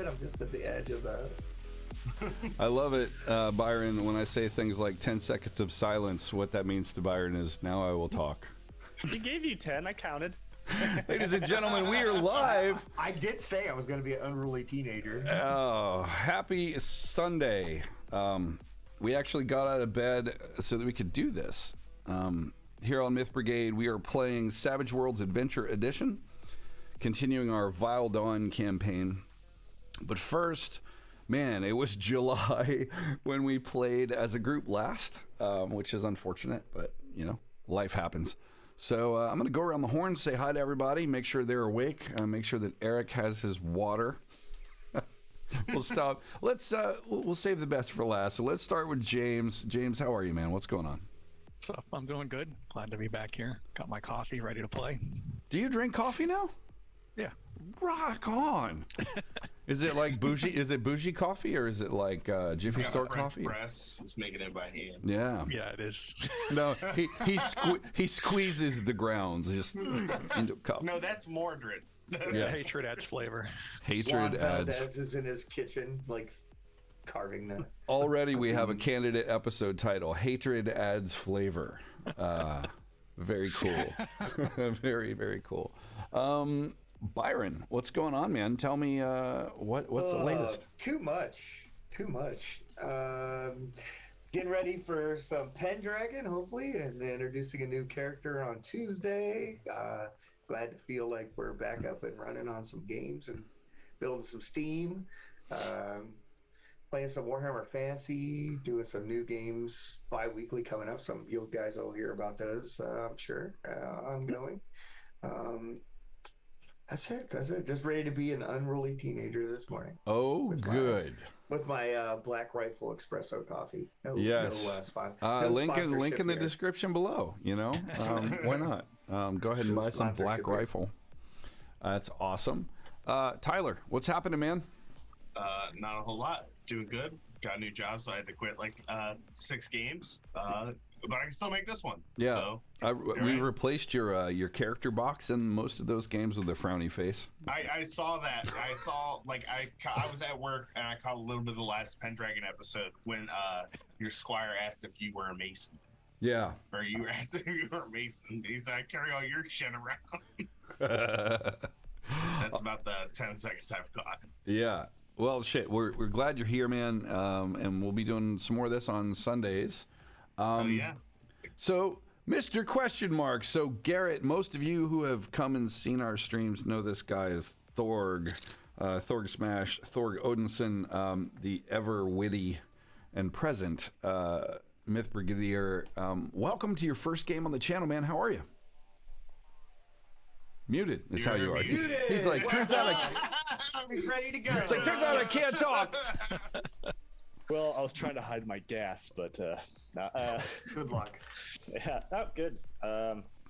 I'm just at the edge of that. I love it, Byron, when I say things like 10 seconds of silence. What that means to Byron is, now I will talk. He gave you 10. I counted. Ladies and gentlemen, we are live. I did say I was going to be an unruly teenager. Oh, happy Sunday. We actually got out of bed so that we could do this. Here on Myth Brigade, we are playing Savage Worlds Adventure Edition, continuing our Vile Dawn campaign. But first, man, it was July when we played as a group last, which is unfortunate, but, you know, life happens. So I'm going to go around the horn, say hi to everybody, make sure they're awake, make sure that Eric has his water. We'll stop. We'll save the best for last. So let's start with James. James, how are you, man? What's going on? So I'm doing good. Glad to be back here. Got my coffee ready to play. Do you drink coffee now? Yeah. Rock on. Is it like bougie? Is it bougie coffee or is it like Jiffy Store coffee? Press. It's making it by hand. Yeah. Yeah, it is. No, he squeezes the grounds just into a cup. No, that's Mordred. Yeah. Hatred adds flavor. Hatred adds. is in his kitchen, like carving that. Already we have a candidate episode title: Hatred adds flavor. Very cool. Very, very cool. Byron, what's going on, man? Tell me what's the latest? Too much. Getting ready for some Pendragon, hopefully, and introducing a new character on Tuesday. Glad to feel like we're back up and running on some games and building some steam. Playing some Warhammer Fantasy, doing some new games bi-weekly coming up. Some of you guys will hear about those, I'm sure, ongoing. That's it. Just ready to be an unruly teenager this morning. Oh, good. With my Black Rifle Espresso coffee. Yes. Link in the description below. You know, why not? Go ahead and buy some Black Rifle. That's awesome. Tyler, what's happening, man? Not a whole lot. Doing good. Got a new job, so I had to quit like 6 games. But I can still make this one. Yeah. So, we replaced your character box in most of those games with a frowny face. I saw that. I saw, like, I was at work and I caught a little bit of the last Pendragon episode when your squire asked if you were a mason. Yeah. Or you asked if you were a mason. He said, I carry all your shit around. That's about the 10 seconds I've got. Yeah. Well, shit, we're glad you're here, man, and we'll be doing some more of this on Sundays. Oh, yeah. So, Mr. Question Mark. So, Garrett, most of you who have come and seen our streams know this guy is Thorg Smash, Thorg Odinson, the ever witty and present Myth Brigadier. Welcome to your first game on the channel, man. How are you? Muted is how you are. Muted. He's like, turns out I'm ready to go. it's like, turns out I can't talk. Well, I was trying to hide my gas, but Good luck. yeah, oh, good.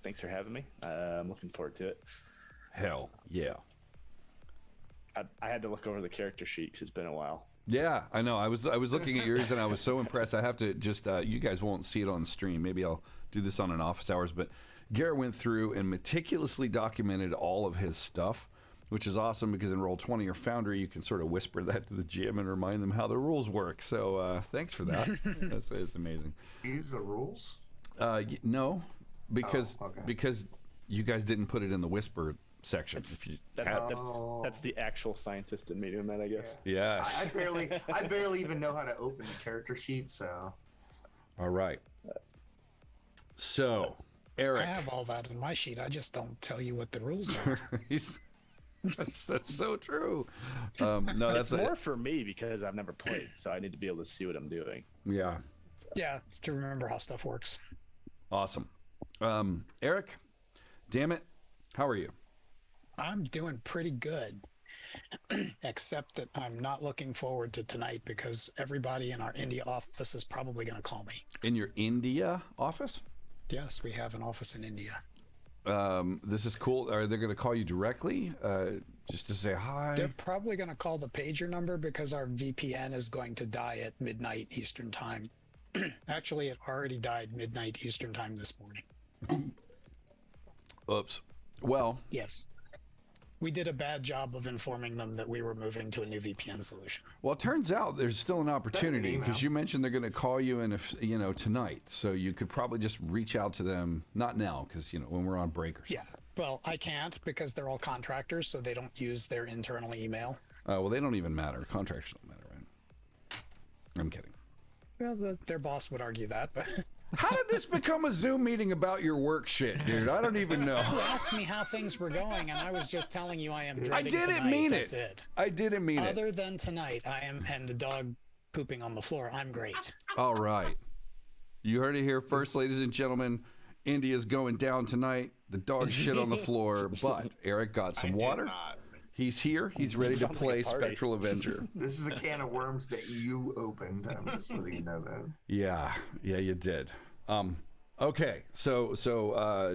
Thanks for having me. I'm looking forward to it. Hell yeah. I had to look over the character sheet because it's been a while. Yeah, I know. I was looking at yours and I was so impressed. I have to just you guys won't see it on stream. Maybe I'll do this on an office hours, but Garrett went through and meticulously documented all of his stuff. which is awesome because in Roll20 or Foundry, you can sort of whisper that to the GM and remind them how the rules work. So thanks for that. That's amazing. Use the rules? No, because okay. because you guys didn't put it in the whisper section. If you That's the actual scientist in me doing that, I guess. Yes. I barely even know how to open the character sheet, so. All right. So, Eric. I have all that in my sheet. I just don't tell you what the rules are. That's so true. No, that's more for me because I've never played, so I need to be able to see what I'm doing. Yeah. Yeah, it's to remember how stuff works. Awesome. Eric, damn it. How are you? I'm doing pretty good, except that I'm not looking forward to tonight because everybody in our India office is probably going to call me. In your India office? Yes, we have an office in India. This is cool. Are they going to call you directly just to say hi? They're probably going to call the pager number because our VPN is going to die at midnight Eastern time. Actually, it already died midnight Eastern time this morning. Oops. Well, yes. We did a bad job of informing them that we were moving to a new VPN solution. Well, it turns out there's still an opportunity because you mentioned they're going to call you in, tonight. So you could probably just reach out to them, not now, because when we're on break or something. Yeah. Well, I can't because they're all contractors, so they don't use their internal email. Well, they don't even matter. Contracts don't matter, right? I'm kidding. Well, their boss would argue that, but. How did this become a Zoom meeting about your work shit, dude? I don't even know. You asked me how things were going, and I was just telling you I am dreading I didn't tonight. mean That's it. it. I didn't mean it. Other than tonight, I am, and the dog pooping on the floor, I'm great. All right. You heard it here first, ladies and gentlemen. India's going down tonight. The dog shit on the floor, but Eric got some water. Not. He's here. He's ready to play Spectral Avenger. This is a can of worms that you opened. I'm just letting you know that. Yeah, you did. Okay, so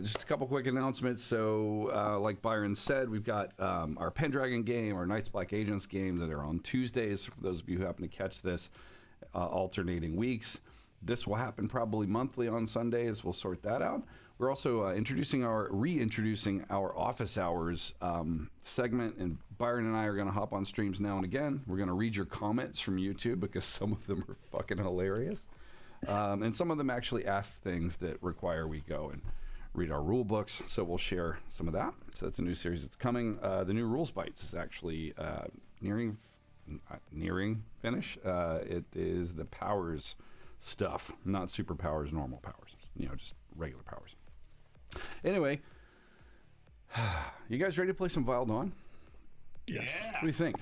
just a couple quick announcements. So, like Byron said, we've got our Pendragon game, our Knights Black Agents games that are on Tuesdays. For those of you who happen to catch this, alternating weeks. This will happen probably monthly on Sundays. We'll sort that out. We're also reintroducing our office hours segment, and Byron and I are going to hop on streams now and again. We're going to read your comments from YouTube because some of them are fucking hilarious. And some of them actually ask things that require we go and read our rule books. So we'll share some of that. So that's a new series that's coming. The new Rules Bites is actually nearing finish. It is the powers stuff, not superpowers, normal powers. Just regular powers. Anyway, you guys ready to play some Vile Dawn? Yes. Yeah. What do you think?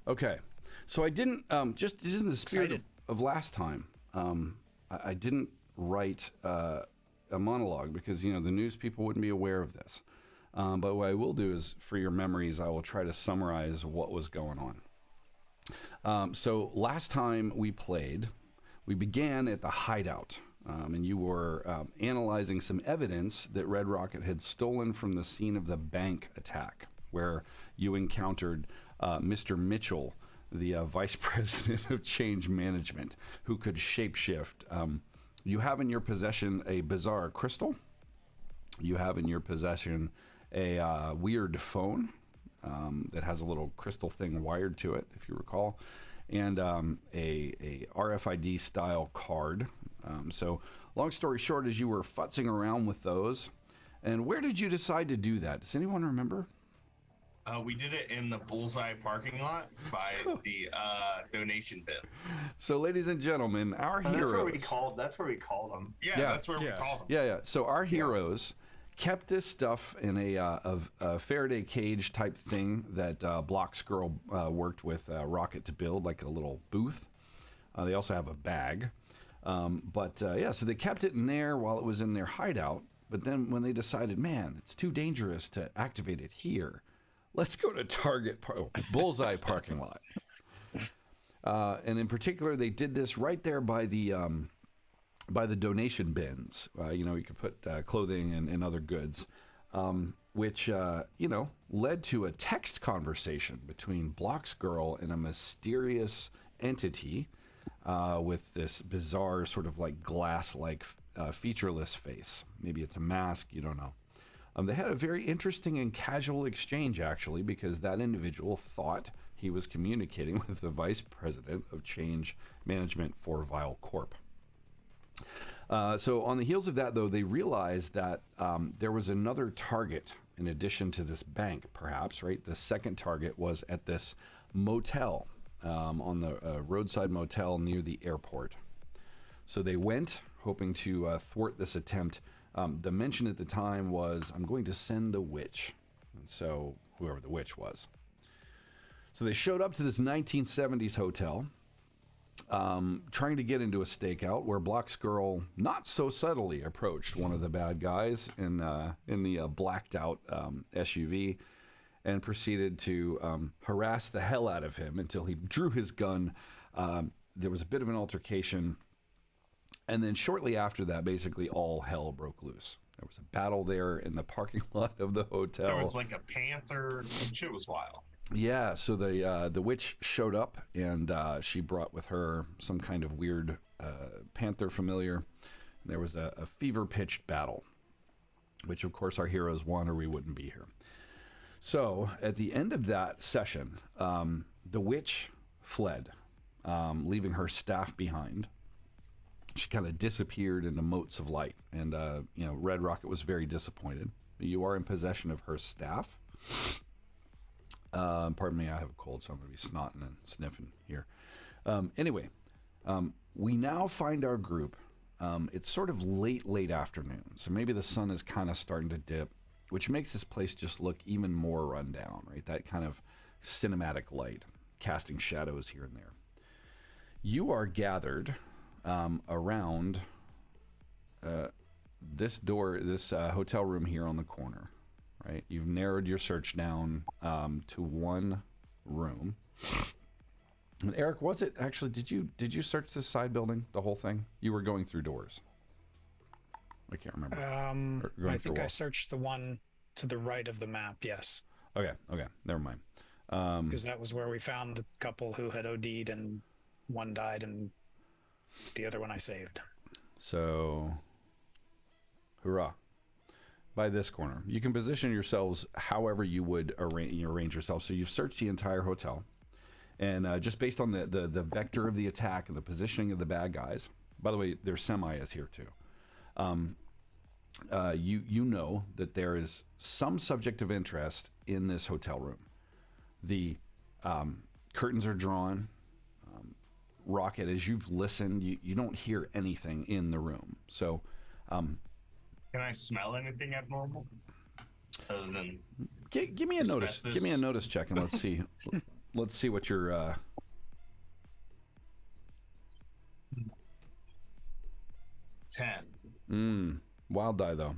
Okay. So I didn't, just in the spirit of last time, I didn't write a monologue because, the news people wouldn't be aware of this. But what I will do is, for your memories, I will try to summarize what was going on. So last time we played, we began at the hideout. And you were analyzing some evidence that Red Rocket had stolen from the scene of the bank attack, where you encountered Mr. Mitchell, the vice president of change management, who could shapeshift. You have in your possession a bizarre crystal. You have in your possession a weird phone that has a little crystal thing wired to it, if you recall, and a RFID style card. So long story short is you were futzing around with those. And where did you decide to do that? Does anyone remember? We did it in the Bullseye parking lot by the donation bin. So, ladies and gentlemen, our heroes. That's where we called them. Yeah, that's where we called them. Yeah. So our heroes kept this stuff in a Faraday cage type thing that Block's girl worked with Rocket to build, like a little booth. They also have a bag. So they kept it in there while it was in their hideout. But then when they decided, man, it's too dangerous to activate it here, let's go to Bullseye parking lot. And in particular, they did this right there by the donation bins. You could put clothing and other goods, which led to a text conversation between Block's girl and a mysterious entity with this bizarre sort of like glass-like featureless face. Maybe it's a mask, you don't know. They had a very interesting and casual exchange, actually, because that individual thought he was communicating with the vice president of change management for VILE Corp. So on the heels of that, though, they realized that there was another target in addition to this bank, perhaps, right? The second target was at this motel, on the roadside motel near the airport. So they went, hoping to thwart this attempt. The mention at the time was, I'm going to send the witch. And so whoever the witch was. So they showed up to this 1970s hotel, trying to get into a stakeout where Block's girl not so subtly approached one of the bad guys in the blacked out SUV and proceeded to harass the hell out of him until he drew his gun. There was a bit of an altercation. And then shortly after that, basically all hell broke loose. There was a battle there in the parking lot of the hotel. There was like a panther. Shit was wild. Yeah, so the witch showed up, and she brought with her some kind of weird panther familiar. There was a fever-pitched battle, which of course our heroes won, or we wouldn't be here. So at the end of that session, the witch fled, leaving her staff behind. She kind of disappeared into motes of light, and Red Rocket was very disappointed. You are in possession of her staff. Pardon me, I have a cold, so I'm going to be snotting and sniffing here. Anyway, we now find our group. It's sort of late afternoon, so maybe the sun is kind of starting to dip, which makes this place just look even more run down, right? That kind of cinematic light, casting shadows here and there. You are gathered around this door, this hotel room here on the corner, right? You've narrowed your search down to one room. And Eric, was it actually? Did you search this side building, the whole thing? You were going through doors. I can't remember. I think I searched the one to the right of the map. Yes. Okay. Never mind. Because that was where we found the couple who had OD'd and one died and the other one I saved. So, hurrah. By this corner. You can position yourselves however you would arrange yourself. So you've searched the entire hotel. And just based on the vector of the attack and the positioning of the bad guys. By the way, there's Semi-is here too. You know that there is some subject of interest in this hotel room. The curtains are drawn. Rocket, as you've listened, you don't hear anything in the room. So, can I smell anything abnormal? Other than give me a notice. Give me a notice check, and let's see. Let's see what your 10. Wild die though.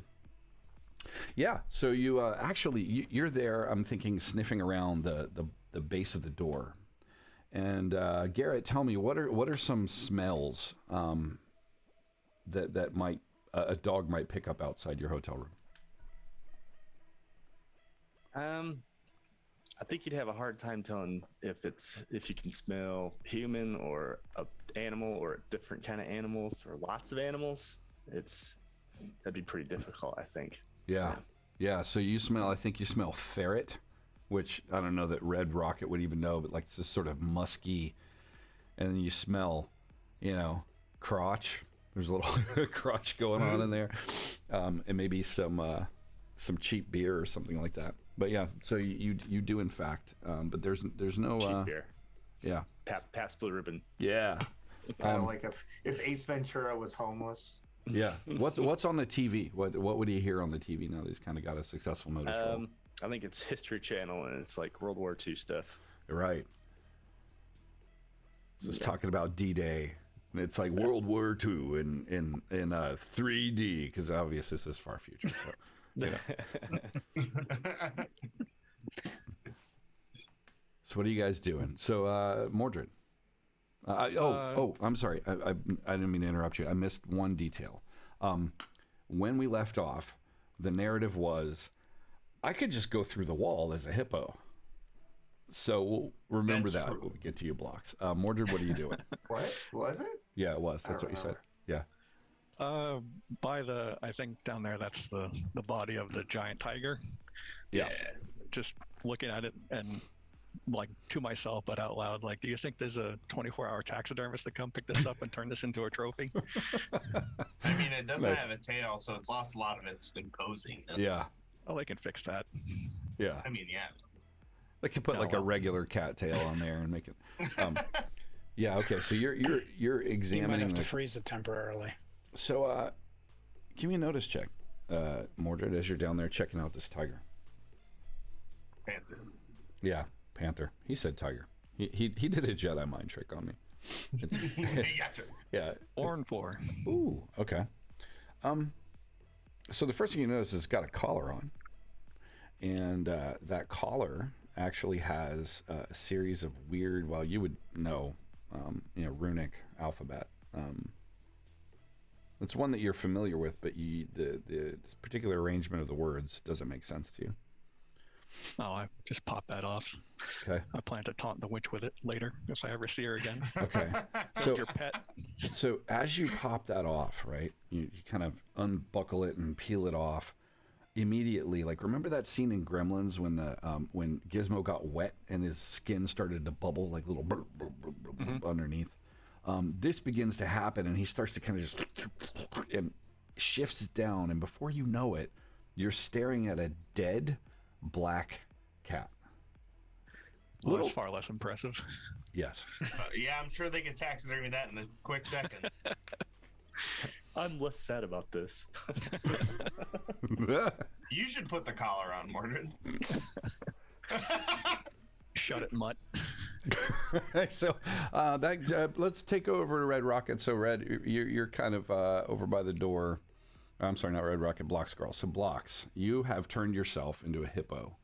Yeah. So you actually you're there. I'm thinking sniffing around the base of the door. And Garrett, tell me what are some smells that might a dog might pick up outside your hotel room? I think you'd have a hard time telling if you can smell human or a animal or a different kind of animals or lots of animals. That'd be pretty difficult, I think. Yeah. So I think you smell ferret, which I don't know that Red Rocket would even know, but like it's just sort of musky. And then you smell, crotch. There's a little crotch going on in there, and maybe some cheap beer or something like that. But yeah, so you do in fact, but there's no cheap beer. Yeah, Pabst Blue Ribbon. Yeah, kind of like if Ace Ventura was homeless. Yeah. What's on the TV? What would you hear on the TV now that he's kind of got a successful notice role? I think it's History Channel, and it's like World War II stuff. Right. Just talking about D-Day. And it's like World War II in 3D, because obviously this is far future. So, So what are you guys doing? So Mordred. I'm sorry. I didn't mean to interrupt you. I missed one detail. When we left off, the narrative was, I could just go through the wall as a hippo. So we'll remember that when we get to you blocks. Mordred, what are you doing? What was it? Yeah, it was. That's what you said. Yeah. By the, I think down there, that's the body of the giant tiger. Yes. Yeah. Just looking at it and like to myself, but out loud, like, do you think there's a 24-hour taxidermist to come pick this up and turn this into a trophy? I mean, it doesn't Nice. have a tail, so it's lost a lot of its imposingness. Yeah. Oh, they can fix that. Yeah. I mean, yeah. They could put Oh, like a well. regular cat tail on there and make it. Yeah. Okay. So you're You might examining. have to the- freeze it temporarily. So give me a notice check, Mordred, as you're down there checking out this tiger. Panther. Yeah, panther. He said tiger. He did a Jedi mind trick on me. It's, Gotcha. yeah. Orin 4. Ooh. Okay. So the first thing you notice is it's got a collar on, and that collar actually has a series of weird. Well, you would know, runic alphabet. It's one that you're familiar with, but the particular arrangement of the words doesn't make sense to you. Oh, I just popped that off. Okay. I plan to taunt the witch with it later if I ever see her again. Okay. So So your pet. so as you pop that off, right? You kind of unbuckle it and peel it off. Immediately, like remember that scene in Gremlins when the when Gizmo got wet and his skin started to bubble like little underneath. This begins to happen, and he starts to kind of just and shifts down, and before you know it, you're staring at a dead black cat. Well, that's far less impressive. Yes. Yeah, I'm sure they can taxidermy that in a quick second. I'm less sad about this. You should put the collar on, Mordred. Shut it, mutt. So let's take over to Red Rocket. So Red, you're kind of over by the door. I'm sorry, not Red Rocket, Blocks Girl. So Blocks, you have turned yourself into a hippo,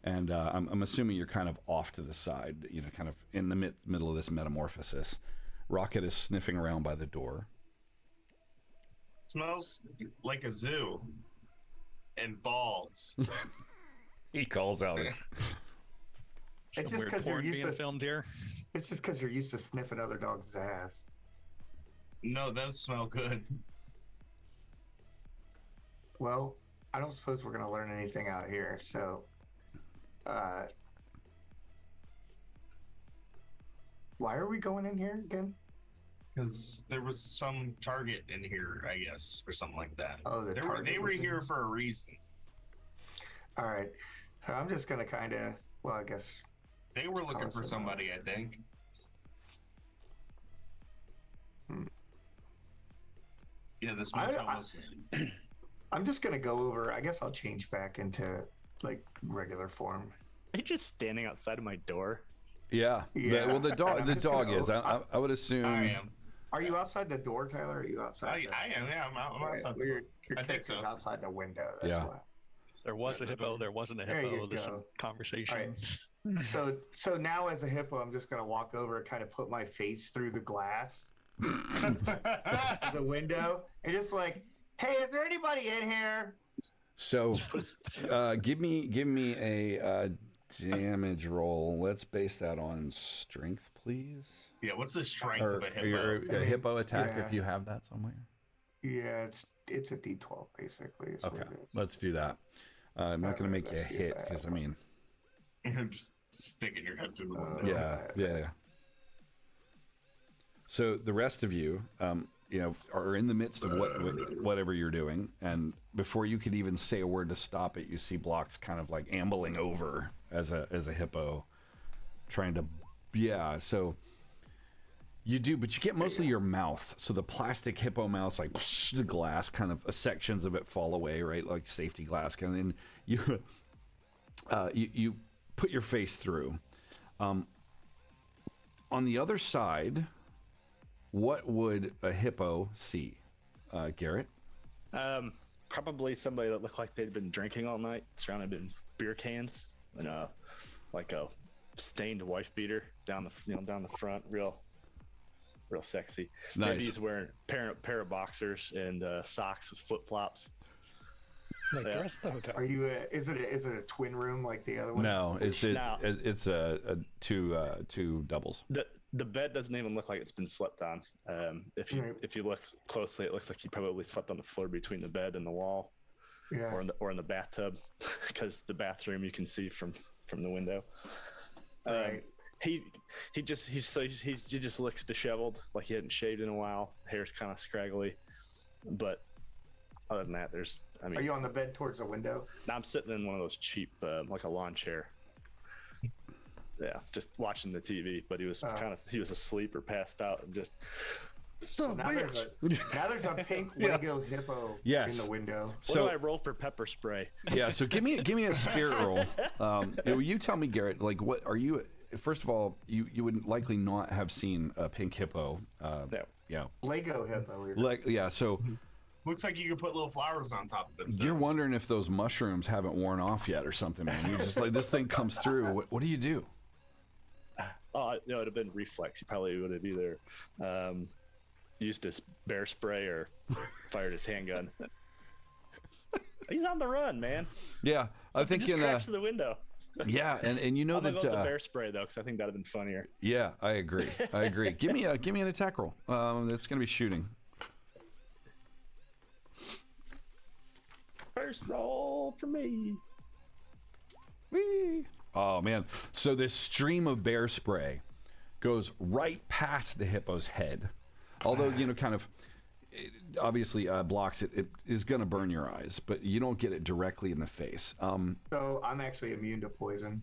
and I'm assuming you're kind of off to the side, kind of in the middle of this metamorphosis. Rocket is sniffing around by the door. Smells like a zoo. And balls. He calls out. It's Some just weird 'cause you're porn used being to- filmed here. It's just because you're used to sniffing other dogs' ass. No, those smell good. Well, I don't suppose we're gonna learn anything out here. So, why are we going in here again? Because there was some target in here, I guess, or something like that. Oh, the target they were was in- here for a reason. All right, so I'm just gonna kind of. Well, I guess. They were looking for Awesome. somebody, I think. Yeah, this I- motel I- was. I'm just gonna go over. I guess I'll change back into like regular form. Are you just standing outside of my door? Yeah. Yeah. Well, the dog. I'm The just dog gonna- is. I would assume. I am. Are you outside the door, Tyler? Or are you outside? I am. Yeah, I'm Right, outside. well, your I think character's so. outside the window. That's Yeah. why. There was a hippo. There wasn't a There hippo. you There's some go. conversation. So now as a hippo, I'm just gonna walk over and kind of put my face through the glass of the window and just be like, "Hey, is there anybody in here?" So, give me a damage roll. Let's base that on strength, please. Yeah, what's the strength Or, of a or hippo? a hippo attack Yeah. if you have that somewhere. Yeah, it's a D12 basically. is what Okay, it is. let's do that. I'm not going to make you a Let's see hit that. because I mean, Just sticking your head through the window. yeah. So the rest of you, are in the midst of whatever you're doing, and before you could even say a word to stop it, you see Blocks kind of like ambling over as a hippo, trying to, So you do, but you get mostly your mouth. So the plastic hippo mouth's like the glass, kind of sections of it fall away, right, like safety glass, and then you you put your face through. On the other side, what would a hippo see, Garrett? Probably somebody that looked like they'd been drinking all night, surrounded in beer cans, and like a stained wife beater down the front, real sexy. Nice. Maybe he's wearing a pair of boxers and socks with flip flops. Like Yeah. the rest of the hotel. Are you? Is it a twin room like the other one? No, it's No. a two doubles. The bed doesn't even look like it's been slept on. If you look closely, it looks like he probably slept on the floor between the bed and the wall, or in the bathtub, because the bathroom you can see from the window. Right. He just looks disheveled, like he hadn't shaved in a while. Hair's kind of scraggly, but other than that, Are you on the bed towards the window? I'm sitting in one of those cheap, like a lawn chair. Yeah, just watching the TV, but he was he was asleep or passed out and just. Now there's a pink Lego hippo in the window. What do I roll for pepper spray? Yeah, so give me a spirit roll. You tell me, Garrett. Like, what are you? First of all, you would likely not have seen a pink hippo. Yeah. Lego hippo. So. Looks like you could put little flowers on top of it. You're wondering if those mushrooms haven't worn off yet or something, man. You're just like, this thing comes through. What do you do? Oh, no, it'd have been reflex. He probably would have either used his bear spray or fired his handgun. He's on the run, man. Yeah, I think just crashed the window. Yeah, and you know I'm that go with the bear spray though, because I think that'd have been funnier. Yeah, I agree. Give me an attack roll. That's gonna be shooting. First roll for me. Whee! Oh man! So this stream of bear spray goes right past the hippo's head, although kind of obviously blocks it. It is going to burn your eyes, but you don't get it directly in the face. So I'm actually immune to poison.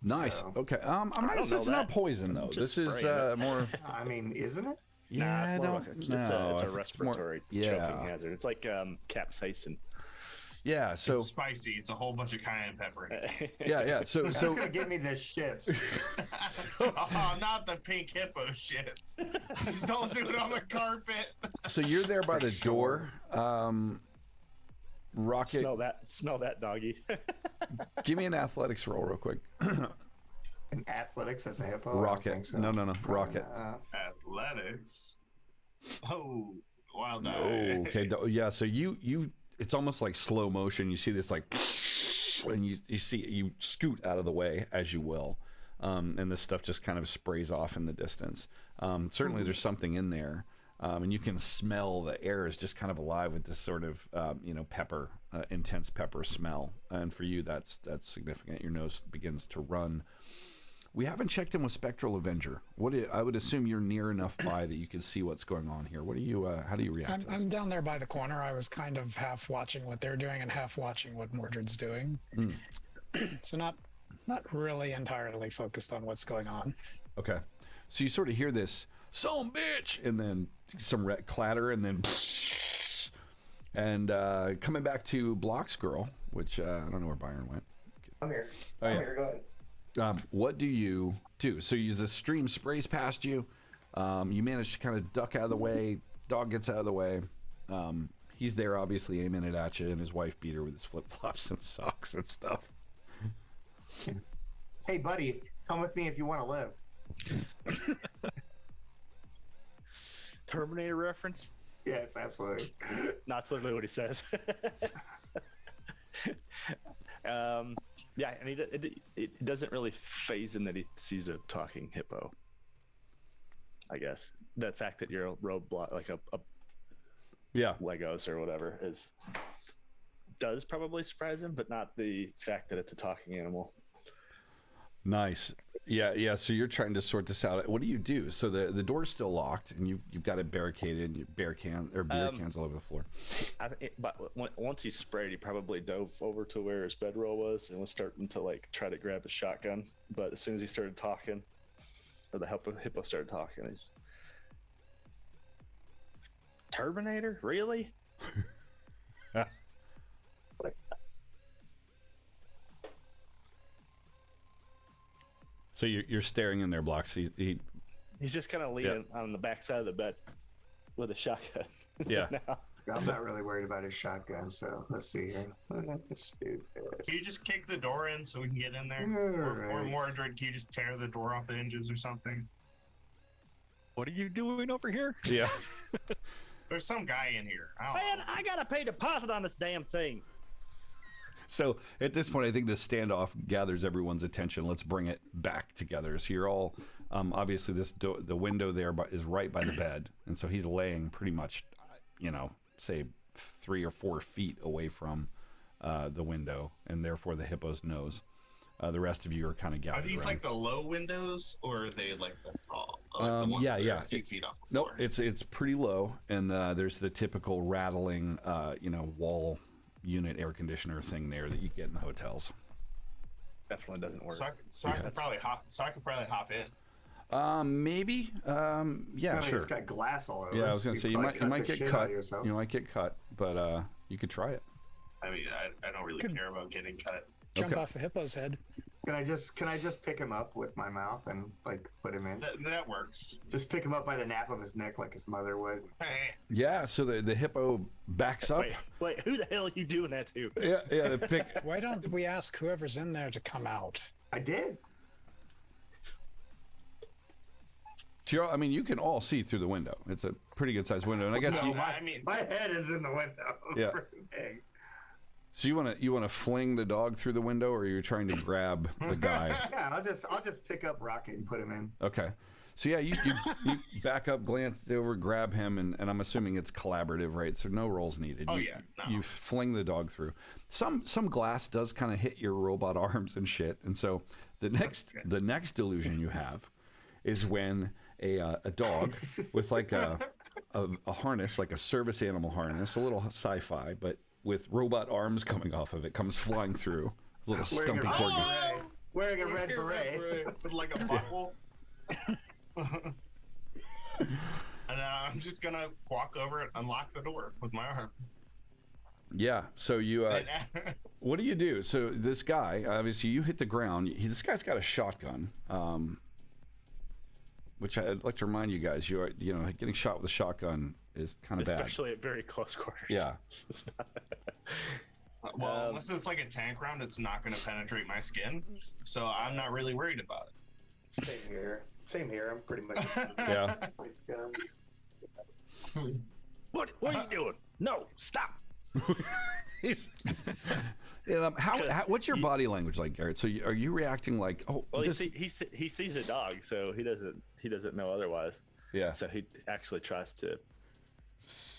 Nice. So. Okay. It's not poison though. This is more. I mean, isn't it? Yeah, it's a respiratory choking hazard. It's like capsaicin. Yeah, so it's spicy. It's a whole bunch of cayenne pepper. Yeah. So it's gonna give me the shits. Oh, not the pink hippo shits. Just don't do it on the carpet. So you're there by the door. Rocket. Smell that, doggy. Give me an athletics roll real quick. An athletics as a hippo? Rocket. So. No. Rocket. Athletics. Oh, wild die. Oh, okay. Yeah. So you. It's almost like slow motion. You see this like, and you see you scoot out of the way as you will, and this stuff just kind of sprays off in the distance. Certainly, there's something in there, and you can smell the air is just kind of alive with this sort of pepper, intense pepper smell. And for you, that's significant. Your nose begins to run. We haven't checked in with Spectral Avenger. I would assume you're near enough by that you can see what's going on here. What do you? How do you react? I'm down there by the corner. I was kind of half watching what they're doing and half watching what Mordred's doing. So not really entirely focused on what's going on. Okay, so you sort of hear this "son bitch" and then some clatter, and then coming back to Block's girl, which I don't know where Byron went. I'm here. I'm here. Go ahead. What do you do? So the stream sprays past you. You manage to kind of duck out of the way. Dog gets out of the way. He's there, obviously, aiming it at you, and his wife beat her with his flip-flops and socks and stuff. Hey, buddy, come with me if you want to live. Terminator reference? Yes, absolutely. No, that's literally what he says. Yeah, and it doesn't really faze him that he sees a talking hippo. I guess the fact that you're a roadblock, like a Legos or whatever, does probably surprise him, but not the fact that it's a talking animal. Nice. Yeah. So you're trying to sort this out. What do you do? So the door's still locked, and you've got it barricaded. And beer cans all over the floor. But once he sprayed, he probably dove over to where his bedroll was and was starting to try to grab his shotgun. But as soon as he started talking, or the hippo started talking, he's Terminator, really? So you're staring in their blocks. He's just kind of leaning on the backside of the bed with a shotgun. Yeah. I'm not really worried about his shotgun, so let's see here. Can you just kick the door in so we can get in there? Or Mordred, can you just tear the door off the hinges or something? What are you doing over here? Yeah. There's some guy in here. I gotta pay deposit on this damn thing. So at this point, I think the standoff gathers everyone's attention. Let's bring it back together. So you're all Obviously, the window there is right by the bed, and so he's laying pretty much, say 3 or 4 feet away from the window, and therefore the hippo's nose. The rest of you are kind of gathered Are these around. like the low windows, or are they like the tall? Like the ones that are a few feet off the floor? Nope, it's pretty low, and there's the typical rattling, wall unit air conditioner thing there that you get in the hotels. Definitely doesn't work. So I could probably hop in. Maybe. Yeah, sure. It's got glass all over. Yeah, I was gonna say you might get cut. You You might get cut, but you could try it. I mean, I don't really care about getting cut. Jump Okay. off the hippo's head. Can I just pick him up with my mouth and like put him in? That works. Just pick him up by the nape of his neck like his mother would. Yeah. So the hippo backs up. Wait, who the hell are you doing that to? Yeah. The pick. Why don't we ask whoever's in there to come out? I did. I mean, you can all see through the window. It's a pretty good sized window, and I guess No, you. My head is in the window. Yeah. Big. So you want to fling the dog through the window, or you're trying to grab the guy? Yeah, I'll just pick up Rocket and put him in. Okay. So yeah, you back up, glance over, grab him, and I'm assuming it's collaborative, right? So no rolls needed. Oh, you, yeah, no. You fling the dog through. Some glass does kind of hit your robot arms and shit, and so the next illusion you have is when a dog with like a harness, like a service animal harness, a little sci-fi, but with robot arms coming off of it, comes flying through. A little stumpy corgi. Wearing a red beret. With like a buckle. And I'm just gonna walk over and unlock the door with my arm. Yeah. So you, what do you do? So this guy, obviously, you hit the ground. This guy's got a shotgun, which I'd like to remind you guys. Getting shot with a shotgun is kind of bad, especially at very close quarters. Yeah. Well, unless it's like a tank round, it's not going to penetrate my skin, so I'm not really worried about it. Same here. I'm pretty much. Yeah. What are you doing? No, stop. He's, what's your body language like, Garrett? So are you reacting like, oh, Well, this? he sees a dog, so he doesn't know otherwise. Yeah. So he actually tries to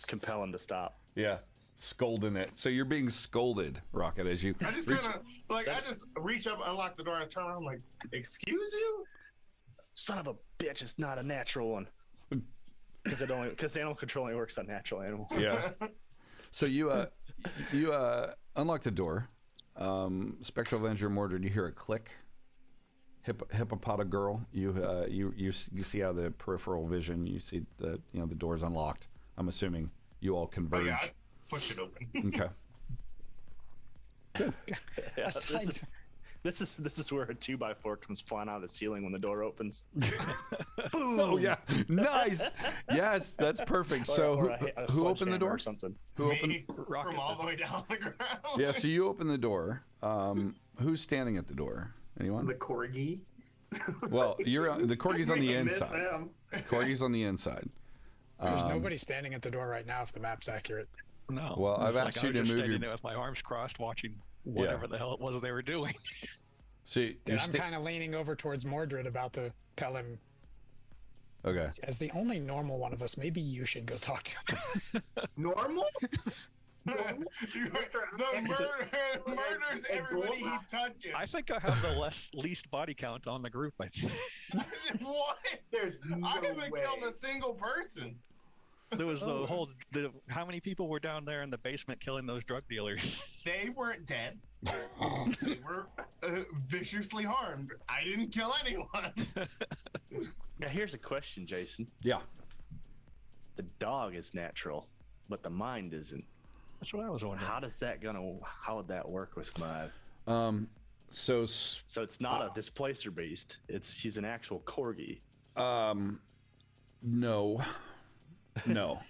compel him to stop. Yeah. Scolding it. So you're being scolded, Rocket, as you. I just I just reach up, unlock the door, and turn around like, "Excuse you." Son of a bitch! It's not a natural one. Because animal control only works on natural animals. Yeah. So you unlock the door. Spectral Avenger Mordred, you hear a click. Hippopota girl, you see out of the peripheral vision, you see the door's unlocked. I'm assuming you all converge. Oh, yeah, I push it open. Okay. Yeah, Aside- this is where a 2x4 comes flying out of the ceiling when the door opens. Oh yeah, nice. Yes, that's perfect. So who opened the door? Or something. Who opened? Me, Rocket from all did. the way down the ground. Yeah. So you open the door. Who's standing at the door? Anyone? The corgi. Well, the corgi's on the I miss inside. them. Corgi's on the inside. There's nobody standing at the door right now if the map's accurate. No. Well, It's I've like asked I you was to just move standing your- there with my arms crossed, watching whatever the hell it was they were doing. So And you're I'm kind of leaning over towards Mordred about to tell him, okay. as the only normal one of us, maybe you should go talk to him. Normal? The murders everybody he touches. I think I have the least body count on the group. I think. What? There's no I haven't way. killed a single person. There was how many people were down there in the basement killing those drug dealers? They weren't dead. They were viciously harmed. I didn't kill anyone. Now here's a question, Jason. Yeah. The dog is natural, but the mind isn't. That's what I was wondering. How would that work with mine? So So it's not a displacer beast. He's an actual corgi. no.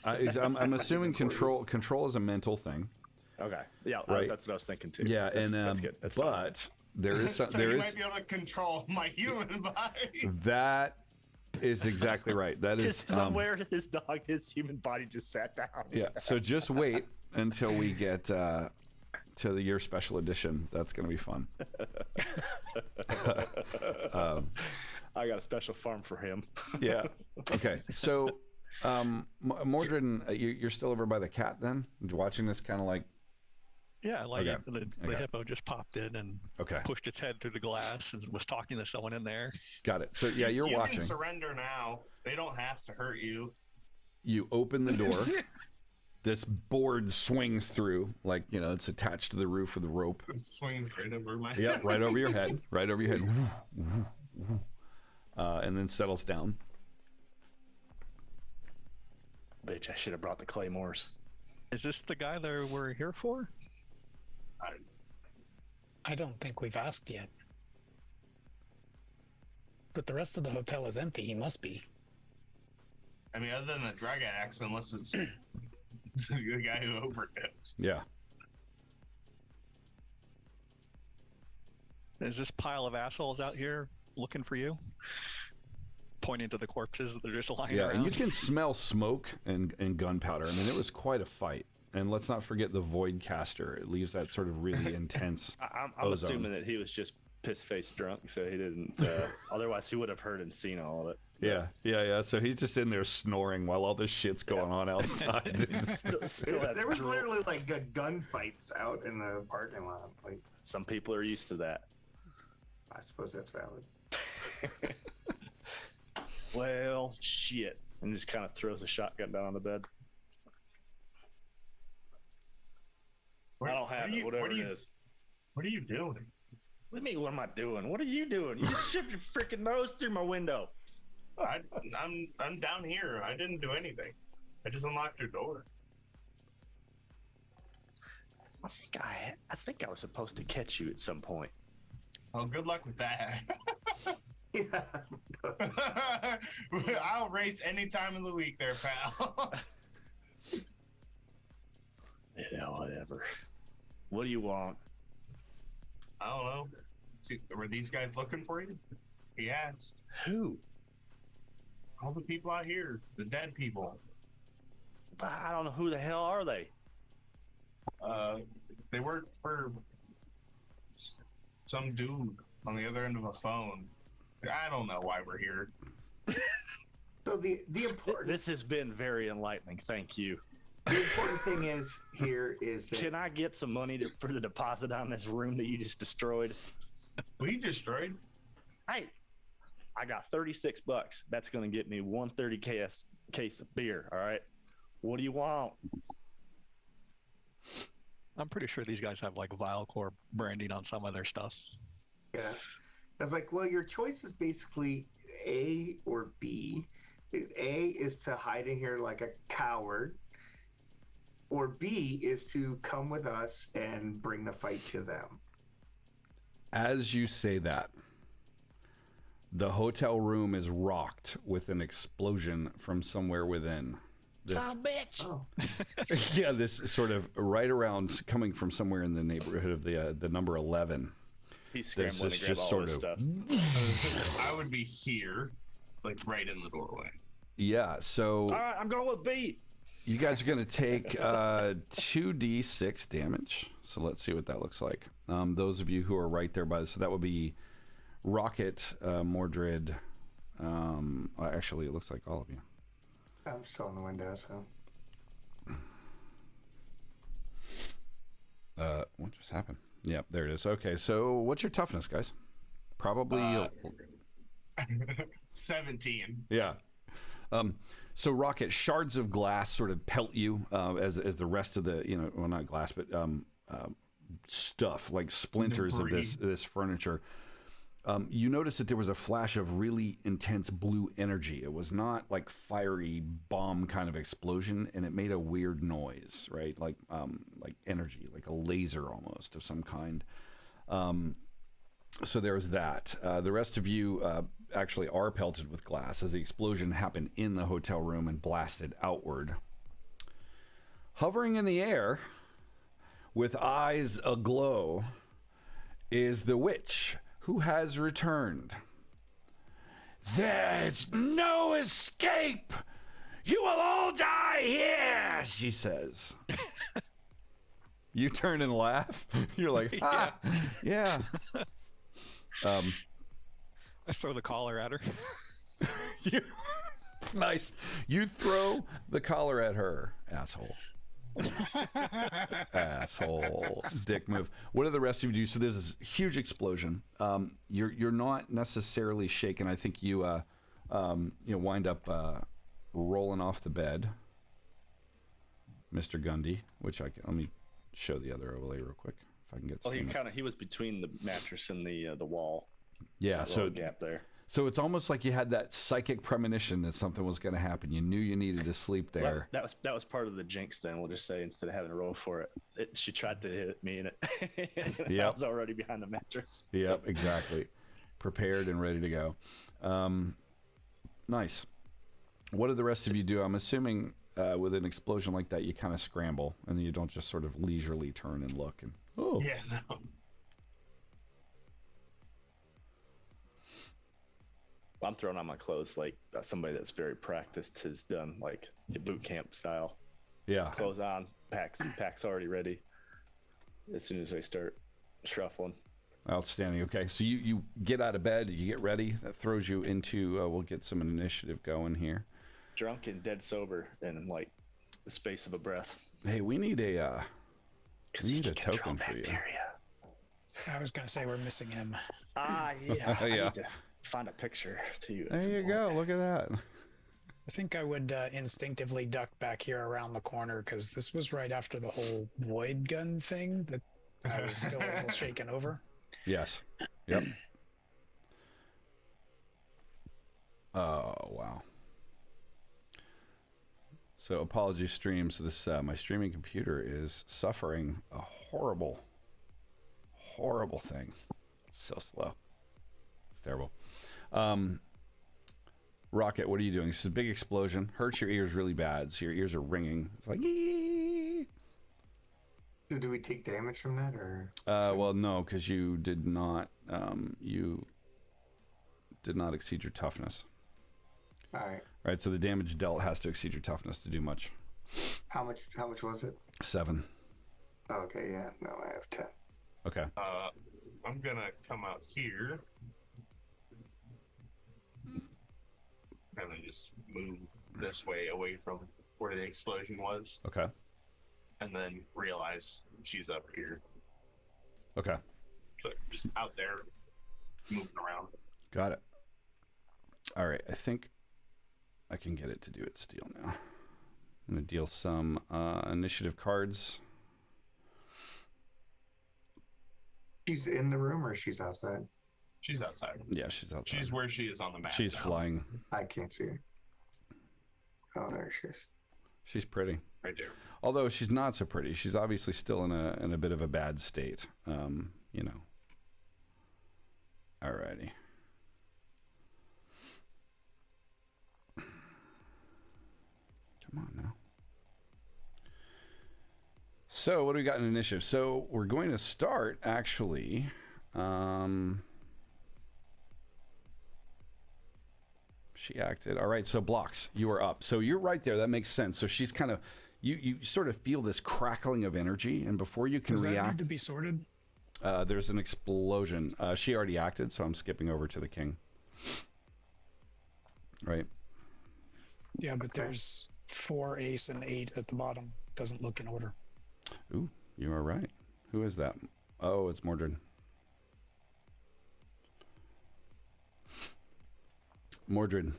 I'm assuming control is a mental thing. Okay. Yeah, Right. that's what I was thinking too. Yeah, that's good. That's fine. but there is So there you is might be able to control my human body. that is exactly right. That is Somewhere his human body just sat down. yeah. So just wait until we get to the year special edition. That's going to be fun. I got a special farm for him. Yeah. Okay. So, Mordred, you're still over by the cat then, watching this kind of like. Yeah, like Okay. the hippo just popped in and pushed its head through the glass and was talking to someone in there. Got it. So yeah, you're you watching. Can surrender now. They don't have to hurt you. You open the door. This board swings through, like, you know, it's attached to the roof with a rope. It swings right over my head. Yep, right over your head. Right over your head. And then settles down. Bitch, I should have brought the claymores. Is this the guy that we're here for? I don't think we've asked yet. But the rest of the hotel is empty. He must be. I mean, other than the drug axe, unless it's the guy who overdosed. Yeah. Is this pile of assholes out here looking for you? Pointing to the corpses that are just lying around. Yeah, and you can smell smoke and gunpowder. I mean, it was quite a fight. And let's not forget the void caster. It leaves that sort of really intense I'm ozone. assuming that he was just piss-faced drunk, so he didn't. Otherwise, he would have heard and seen all of it. Yeah. So he's just in there snoring while all this shit's going on outside. There was literally like gunfights out in the parking lot. Like, some people are used to that. I suppose that's valid. Well, shit. And just kind of throws a shotgun down on the bed. I don't have it, whatever it is. What are you doing? What do you mean, what am I doing? What are you doing? You just shoved your freaking nose through my window. I'm down here. I didn't do anything. I just unlocked your door. I think I was supposed to catch you at some point. Well, good luck with that. Yeah. I'll race any time of the week there, pal. Yeah, whatever. What do you want? I don't know. See, were these guys looking for you? He asked. Who? All the people out here, the dead people. I don't know. Who the hell are they? They work for some dude on the other end of a phone. I don't know why we're here. So the important This has been very enlightening. Thank you. the important thing is that Can I get some money for the deposit on this room that you just destroyed? We destroyed. Hey, I got $36. That's going to get me 130 case of beer. All right. What do you want? I'm pretty sure these guys have like VILE Corp branding on some of their stuff. yeah, I was like, well, your choice is basically A or B. A is to hide in here like a coward, or B is to come with us and bring the fight to them. As you say that, the hotel room is rocked with an explosion from somewhere within. This, bitch. Oh, yeah, this sort of right around, coming from somewhere in the neighborhood of the number 11. He's There's scrambling to this grab just all sort his of stuff. I would be here, like right in the doorway. Yeah, so All right, I'm going with B. you guys are going to take 2d6 damage. So let's see what that looks like. Those of you who are right there by, so that would be Rocket, Mordred. Actually, it looks like all of you. I'm still in the window, so. What just happened? Yep, there it is. Okay, so what's your toughness, guys? Probably. 17. Yeah. So Rocket, shards of glass sort of pelt you as the rest of the, well, not glass, but stuff like splinters Debris. of this furniture. You notice that there was a flash of really intense blue energy. It was not like fiery bomb kind of explosion, and it made a weird noise, right? Like energy, like a laser almost of some kind. So there was that. The rest of you actually are pelted with glass as the explosion happened in the hotel room and blasted outward. Hovering in the air with eyes aglow is the witch, who has returned. There's no escape! You will all die here, she says. You turn and laugh. You're like, yeah. I throw the collar at her. You- nice. You throw the collar at her, asshole. Asshole. Dick move. What do the rest of you do? So there's this huge explosion. You're not necessarily shaken. I think you wind up rolling off the bed, Mr. Gundy. Let me show the other overlay real quick if I can get. Well, he was between the mattress and the wall. Yeah. That So little gap there. So it's almost like you had that psychic premonition that something was going to happen. You knew you needed to sleep there. Well, that was part of the jinx. Then we'll just say instead of having to roll for it, she tried to hit me, and I Yep. was already behind the mattress. Yep, exactly. Prepared and ready to go. Nice. What do the rest of you do? I'm assuming with an explosion like that, you kind of scramble, and then you don't just sort of leisurely turn and look. And Yeah, no. I'm throwing on my clothes like somebody that's very practiced has done, like boot camp style. yeah, Clothes on, packs already ready. As soon as I start shuffling. outstanding. Okay, so you get out of bed, you get ready. That throws you into. We'll get some initiative going here. Drunk and dead sober in like the space of a breath. Hey, we need a token for you. I was going to say we're missing him. Ah, yeah. I Yeah. need to find a picture to you. There you go. Look at that. I think I would instinctively duck back here around the corner because this was right after the whole void gun thing that I was still a little shaken over. Yes. Yep. Oh, wow. So apologies streams. This my streaming computer is suffering a horrible thing. It's so slow. It's terrible. Rocket, what are you doing? This is a big explosion. Hurts your ears really bad. So your ears are ringing. It's like, ee. Do we take damage from that, or? Well, no, because you did not exceed your toughness. All right. Right, so the damage dealt has to exceed your toughness to do much. How much was it? 7. Oh, okay, yeah. No, I have 10. Okay. I'm gonna come out here. Kind of just move this way away from where the explosion was, Okay. and then realize she's up here. Okay. So just out there, moving around. Got it. All right, I think I can get it to do its deal now. I'm going to deal some initiative cards. She's in the room or she's outside? She's outside. Yeah, she's outside. She's where she is on the map. She's now. flying. I can't see her. Oh, there she is. She's pretty. Right there. Although she's not so pretty. She's obviously still in a bit of a bad state. You know. Alrighty. Come on now. So what do we got in initiative? So we're going to start actually. She acted. All right, so blocks. You are up. So you're right there. That makes sense. So she's kind of you sort of feel this crackling of energy, and before you can Does that need react, to be sorted? there's an explosion. She already acted, so I'm skipping over to the king. Right. Yeah, but there's 4 ace and 8 at the bottom. Doesn't look in order. Ooh, you are right. Who is that? Oh, it's Mordred. Mordred.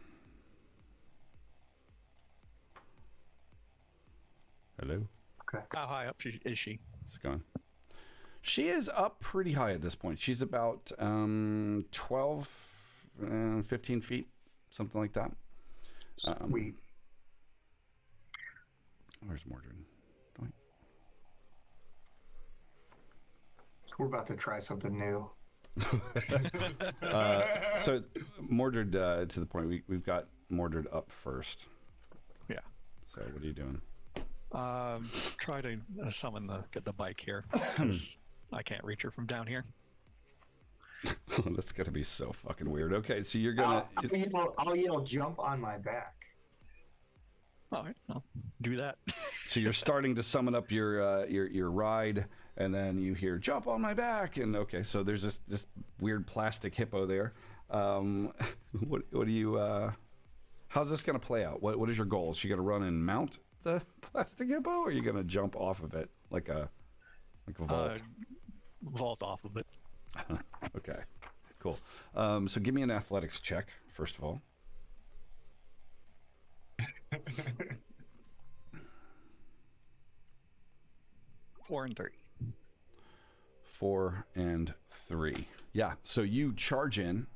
Hello? Okay. How high up is she? It's gone. She is up pretty high at this point. She's about 12, 15 feet, something like that. Sweet. Where's Mordred? We're about to try something new. So Mordred, to the point, we've got Mordred up first. Yeah. So what are you doing? Try to get the bike here because I can't reach her from down here. That's gonna be so fucking weird. Okay, so you're gonna. I'll yell, jump on my back. All right, I'll do that. So you're starting to summon up your ride, and then you hear "jump on my back," and okay, so there's this weird plastic hippo there. What do you? How's this going to play out? What is your goal? Is she going to run and mount the plastic hippo, or are you going to jump off of it like a vault? Vault off of it. Okay, cool. So give me an athletics check first of all. 4 and 3. 4 and 3. Yeah. So you charge in,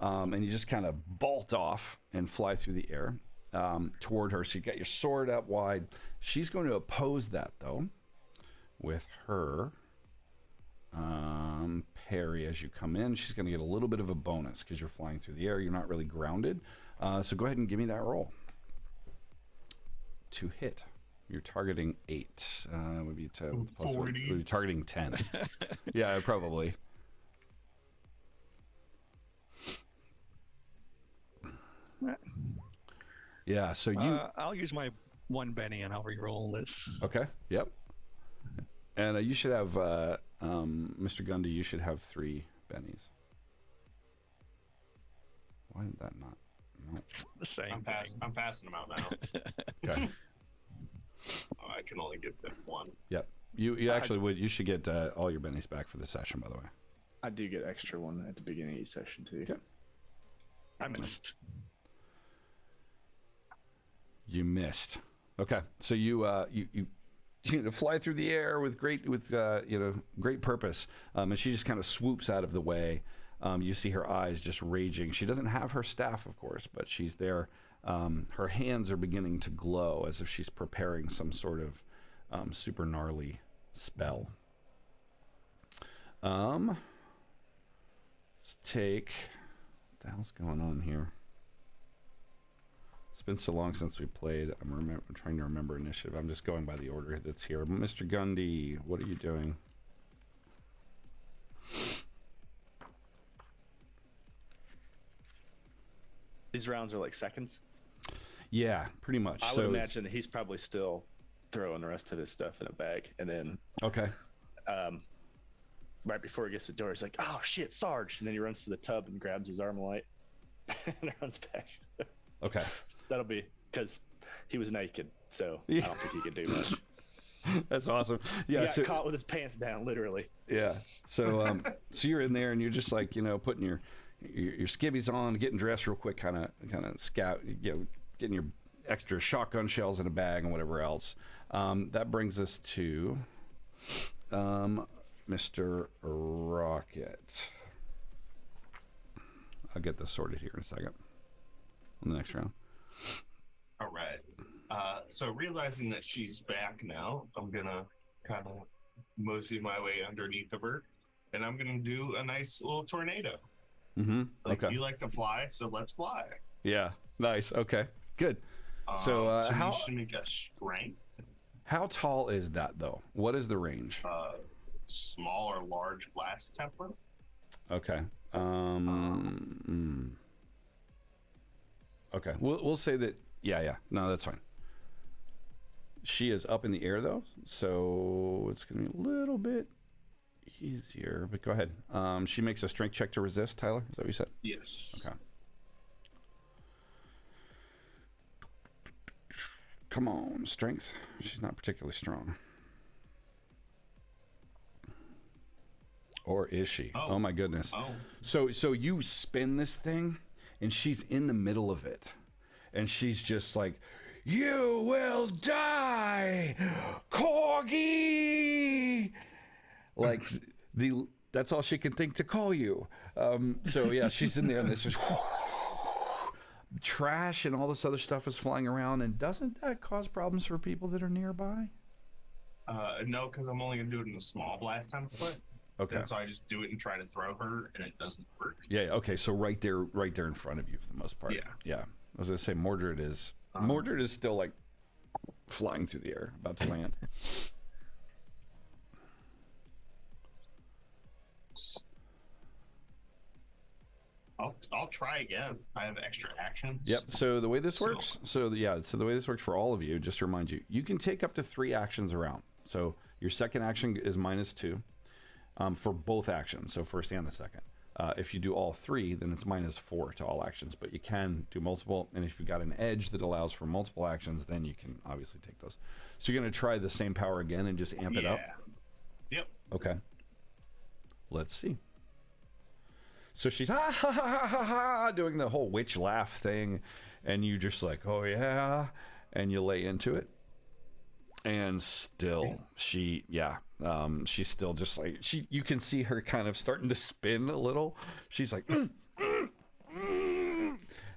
and you just kind of vault off and fly through the air toward her. So you got your sword out wide. She's going to oppose that though with her parry as you come in. She's going to get a little bit of a bonus because you're flying through the air. You're not really grounded. So go ahead and give me that roll to hit. You're targeting 8. Would be 40. Would be targeting 10. Yeah, probably. Yeah, so you... I'll use my 1 Benny and I'll re-roll this. Okay, yep. And you should have, Mr. Gundy, you should have 3 bennies. Why did that not? No. The same I'm passing them out now. Okay. I can only give them 1. Yep. You actually would. You should get all your bennies back for the session, by the way. I do get extra 1 at the beginning of each session too. Okay. I missed. You missed. Okay. So you fly through the air with great purpose. And she just kind of swoops out of the way. You see her eyes just raging. She doesn't have her staff, of course, but she's there. Her hands are beginning to glow as if she's preparing some sort of super gnarly spell. Let's take... What the hell's going on here? It's been so long since we played. I'm trying to remember initiative. I'm just going by the order that's here. Mr. Gundy, what are you doing? These rounds are like seconds. Yeah, pretty much. I would imagine that he's probably still throwing the rest of his stuff in a bag, and then okay. Right before he gets to the door, he's like, "Oh shit, Sarge!" And then he runs to the tub and grabs his Armalite and runs back. Okay. That'll be because he was naked, so I don't think he could do much. That's awesome. Yeah, he got caught with his pants down, literally. Yeah. So, so you're in there and you're just like, putting your skivvies on, getting dressed real quick, kind of scout, getting your extra shotgun shells in a bag and whatever else. That brings us to Mr. Rocket. I'll get this sorted here in a second. On the next round. All right. So realizing that she's back now, I'm gonna kind of mosey my way underneath of her, and I'm gonna do a nice little tornado. Mm-hmm. Okay. You like to fly, so let's fly. Yeah. Nice. Okay. Good. So you should make a strength. How tall is that though? What is the range? Small or large blast temper. Okay. Okay. We'll say that. Yeah. No, that's fine. She is up in the air though, so it's gonna be a little bit easier. But go ahead. She makes a strength check to resist. Tyler, is that what you said? Yes. Okay. Come on, strength. She's not particularly strong. Or is she? Oh my goodness. Oh. So you spin this thing, and she's in the middle of it, and she's just like, "You will die, Corgi!" Like that's all she can think to call you. So yeah, she's in there, and this is trash and all this other stuff is flying around. And doesn't that cause problems for people that are nearby? No, because I'm only gonna do it in a small blast template. Okay. And so I just do it and try to throw her, and it doesn't work. Yeah. Okay. So right there in front of you for the most part. Yeah. Yeah. I was gonna say Mordred is still like flying through the air, about to land. I'll try again. I have extra actions. Yep. So the way this works, so the way this works for all of you, just to remind you, you can take up to 3 actions around. So your second action is -2 for both actions, so first and the second. If you do all 3, then it's -4 to all actions, but you can do multiple. And if you've got an edge that allows for multiple actions, then you can obviously take those. So you're going to try the same power again and just amp it up? Yep. Okay. Let's see. So she's ha ha ha ha ha ha doing the whole witch laugh thing, and you just like, oh yeah, and you lay into it. And still, she's still just like, you can see her kind of starting to spin a little. She's like, and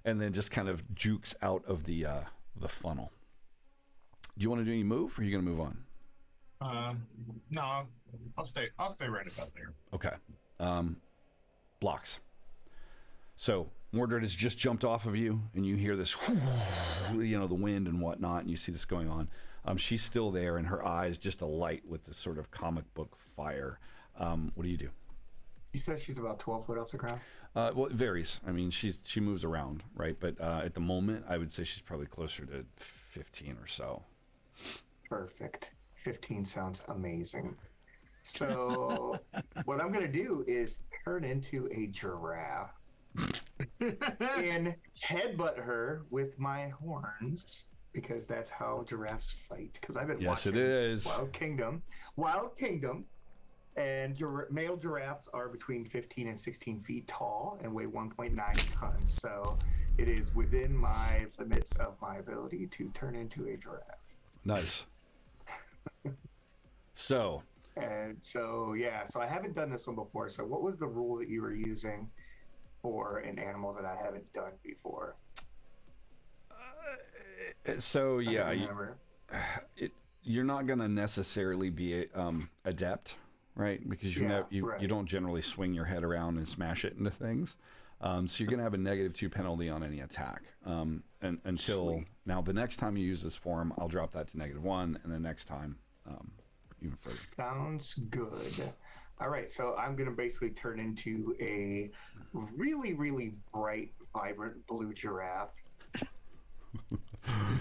then just kind of jukes out of the funnel. Do you want to do any move, or are you going to move on? No, I'll stay right about there. Okay. Blocks. So Mordred has just jumped off of you, and you hear this, the wind and whatnot, and you see this going on. She's still there, and her eyes just alight with this sort of comic book fire. What do you do? You said she's about 12 foot off the ground? Well, it varies. I mean, she moves around, right? But at the moment, I would say she's probably closer to 15 or so. Perfect. 15 sounds amazing. So what I'm going to do is turn into a giraffe and headbutt her with my horns, because that's how giraffes fight. Because I've been watching it is. Wild Kingdom, and male giraffes are between 15 and 16 feet tall and weigh 1.9 tons. So it is within my limits of my ability to turn into a giraffe. Nice. So I haven't done this one before. So what was the rule that you were using for an animal that I haven't done before? You're not going to necessarily be adept, right? Because you don't generally swing your head around and smash it into things. So you're going to have a -2 penalty on any attack. And until now, the next time you use this form, I'll drop that to -1, and the next time even further. Sounds good. All right, so I'm going to basically turn into a really, really bright, vibrant blue giraffe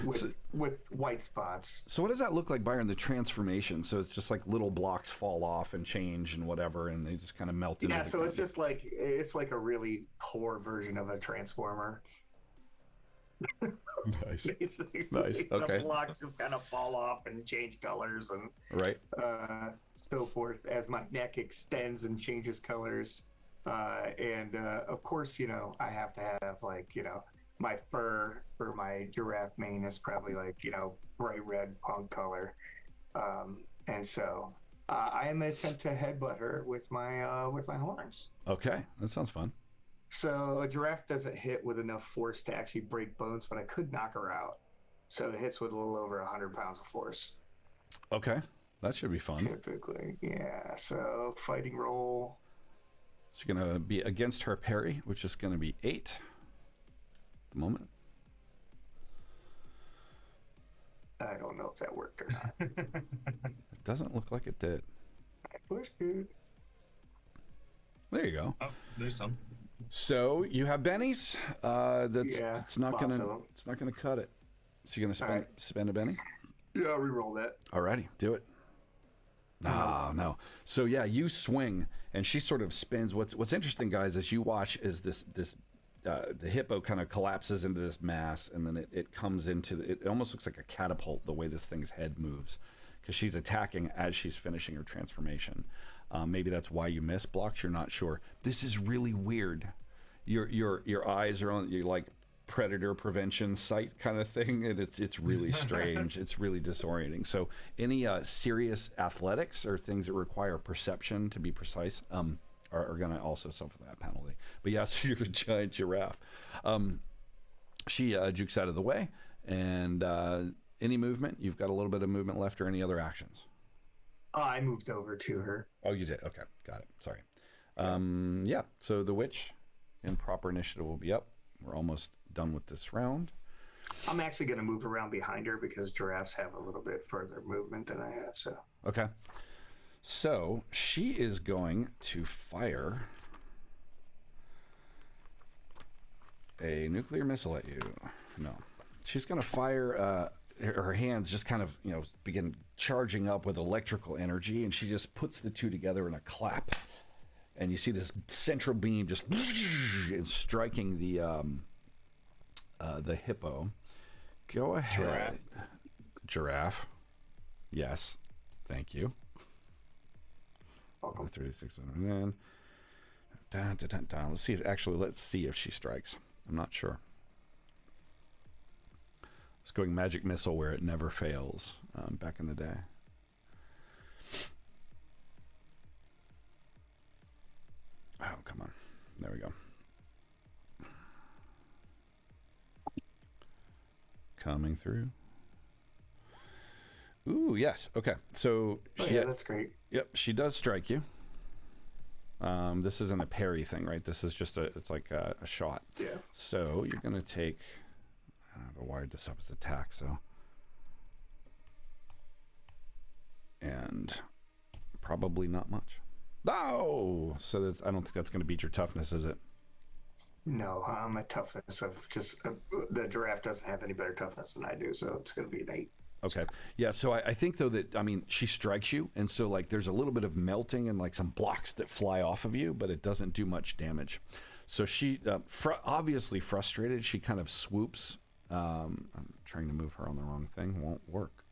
with white spots. So what does that look like, Byron, the transformation? So it's just like little blocks fall off and change and whatever, and they just kind of melt into. Yeah, so it's just like, it's like a really poor version of a transformer. Nice. Nice. Okay. The blocks just kind of fall off and change colors and so forth as my neck extends and changes colors. And of course, I have to have my fur for my giraffe mane is probably bright red punk color. And so I am going to attempt to headbutt her with my horns. Okay, that sounds fun. So a giraffe doesn't hit with enough force to actually break bones, but I could knock her out. So it hits with a little over 100 pounds of force. Okay, that should be fun. Typically, yeah. So fighting roll. So you're going to be against her parry, which is going to be 8 at the moment. I don't know if that worked or not. It doesn't look like it did. I pushed it. There you go. Oh, there's some. So you have bennies. It's not gonna cut it. So you're gonna spend a benny? Yeah, I'll re-roll that. Alrighty, do it. No. So yeah, you swing, and she sort of spins. What's interesting, guys, as you watch, is the hippo kind of collapses into this mass, and then it comes into it almost looks like a catapult the way this thing's head moves, because she's attacking as she's finishing her transformation. Maybe that's why you miss blocks. You're not sure. This is really weird. Your eyes are on your like predator prevention sight kind of thing, and it's really strange. It's really disorienting. So any serious athletics or things that require perception to be precise are going to also suffer that penalty. But yeah, so you're a giant giraffe. She jukes out of the way, and any movement. You've got a little bit of movement left, or any other actions. I moved over to her. Oh, you did? Okay, got it. Sorry. Yeah, so the witch in proper initiative will be up. We're almost done with this round. I'm actually going to move around behind her because giraffes have a little bit further movement than I have. So okay. So she is going to fire a nuclear missile at you. No. She's going to fire... her hands just kind of, begin charging up with electrical energy, and she just puts the two together in a clap. and you see this central beam just striking the hippo. Go ahead. Giraffe. Yes. Thank you. 36. Let's see. Let's see if she strikes. I'm not sure. It's going magic missile where it never fails. Back in the day. Oh, come on. There we go. Coming through. Ooh, yes. Okay. So yeah, that's great. Yep, she does strike you. This isn't a parry thing, right? This is just it's like a shot. Yeah. So you're gonna take. I don't know, I wired this up as attack, so. And probably not much. Oh, so I don't think that's going to beat your toughness, is it? No, my toughness of just the giraffe doesn't have any better toughness than I do, so it's going to be an 8. Okay. Yeah, so I think, though, that, I mean, she strikes you, and so, like, there's a little bit of melting and, like, some blocks that fly off of you, but it doesn't do much damage. So she, obviously frustrated, she kind of swoops. I'm trying to move her on the wrong thing. Won't work.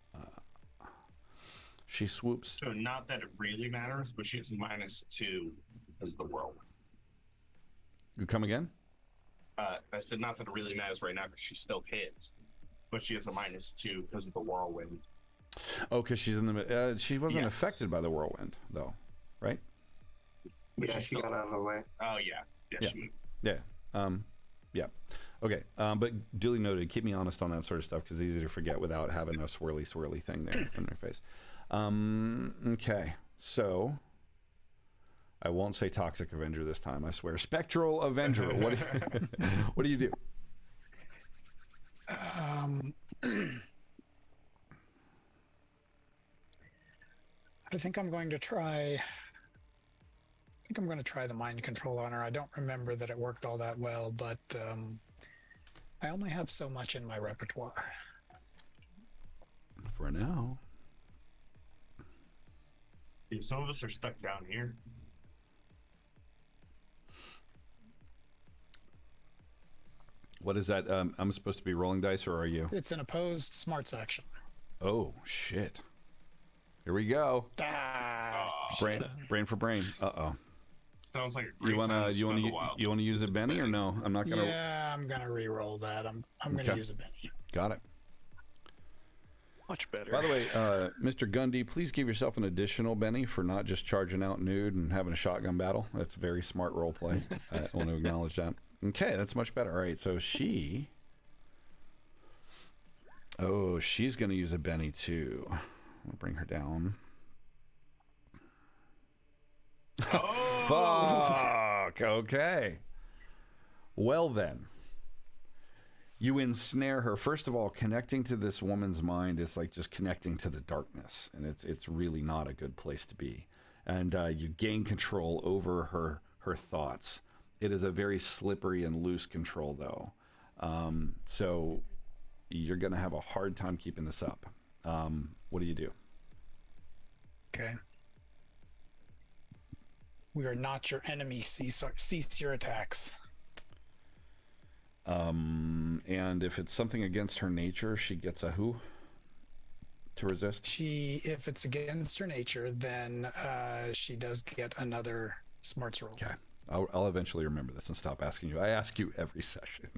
She swoops. So not that it really matters, but she's -2 as the whirlwind. You come again? I said not that it really matters right now because she still hits, but she has a -2 because of the whirlwind. Oh, because she's in the. She wasn't Yes. affected by the whirlwind, though, right? But Yeah, she's she still- got out of the way. Oh yeah, Yeah. She moved. Yeah. Yeah. Okay. But duly noted. Keep me honest on that sort of stuff because it's easy to forget without having a swirly thing there in their face. Okay. So I won't say Toxic Avenger this time. I swear. Spectral Avenger. What do you do? I think I'm going to try. The mind control on her. I don't remember that it worked all that well, but I only have so much in my repertoire. For now. Dude, some of us are stuck down here. What is that? I'm supposed to be rolling dice, or are you? It's an opposed smarts action. Oh shit! Here we go. Brain for brain. Uh-oh. Sounds like a great You time wanna to you spend wanna a wild. you wanna use a Benny or no? I'm not gonna. Yeah, I'm gonna re-roll that. I'm gonna Okay. use a Benny. Got it. Much better. By the way, Mr. Gundy, please give yourself an additional Benny for not just charging out nude and having a shotgun battle. That's very smart role play. I want to acknowledge that. Okay, that's much better. All right, so she. Oh, she's going to use a Benny too. I'll bring her down. Fuck. Okay. Well then. You ensnare her. First of all, connecting to this woman's mind is like just connecting to the darkness, and it's really not a good place to be. And you gain control over her thoughts. It is a very slippery and loose control, though. So you're going to have a hard time keeping this up. What do you do? Okay. We are not your enemy. Cease your attacks. And if it's something against her nature, she gets a who to resist? If it's against her nature, then she does get another smarts roll. Okay. I'll eventually remember this and stop asking you. I ask you every session.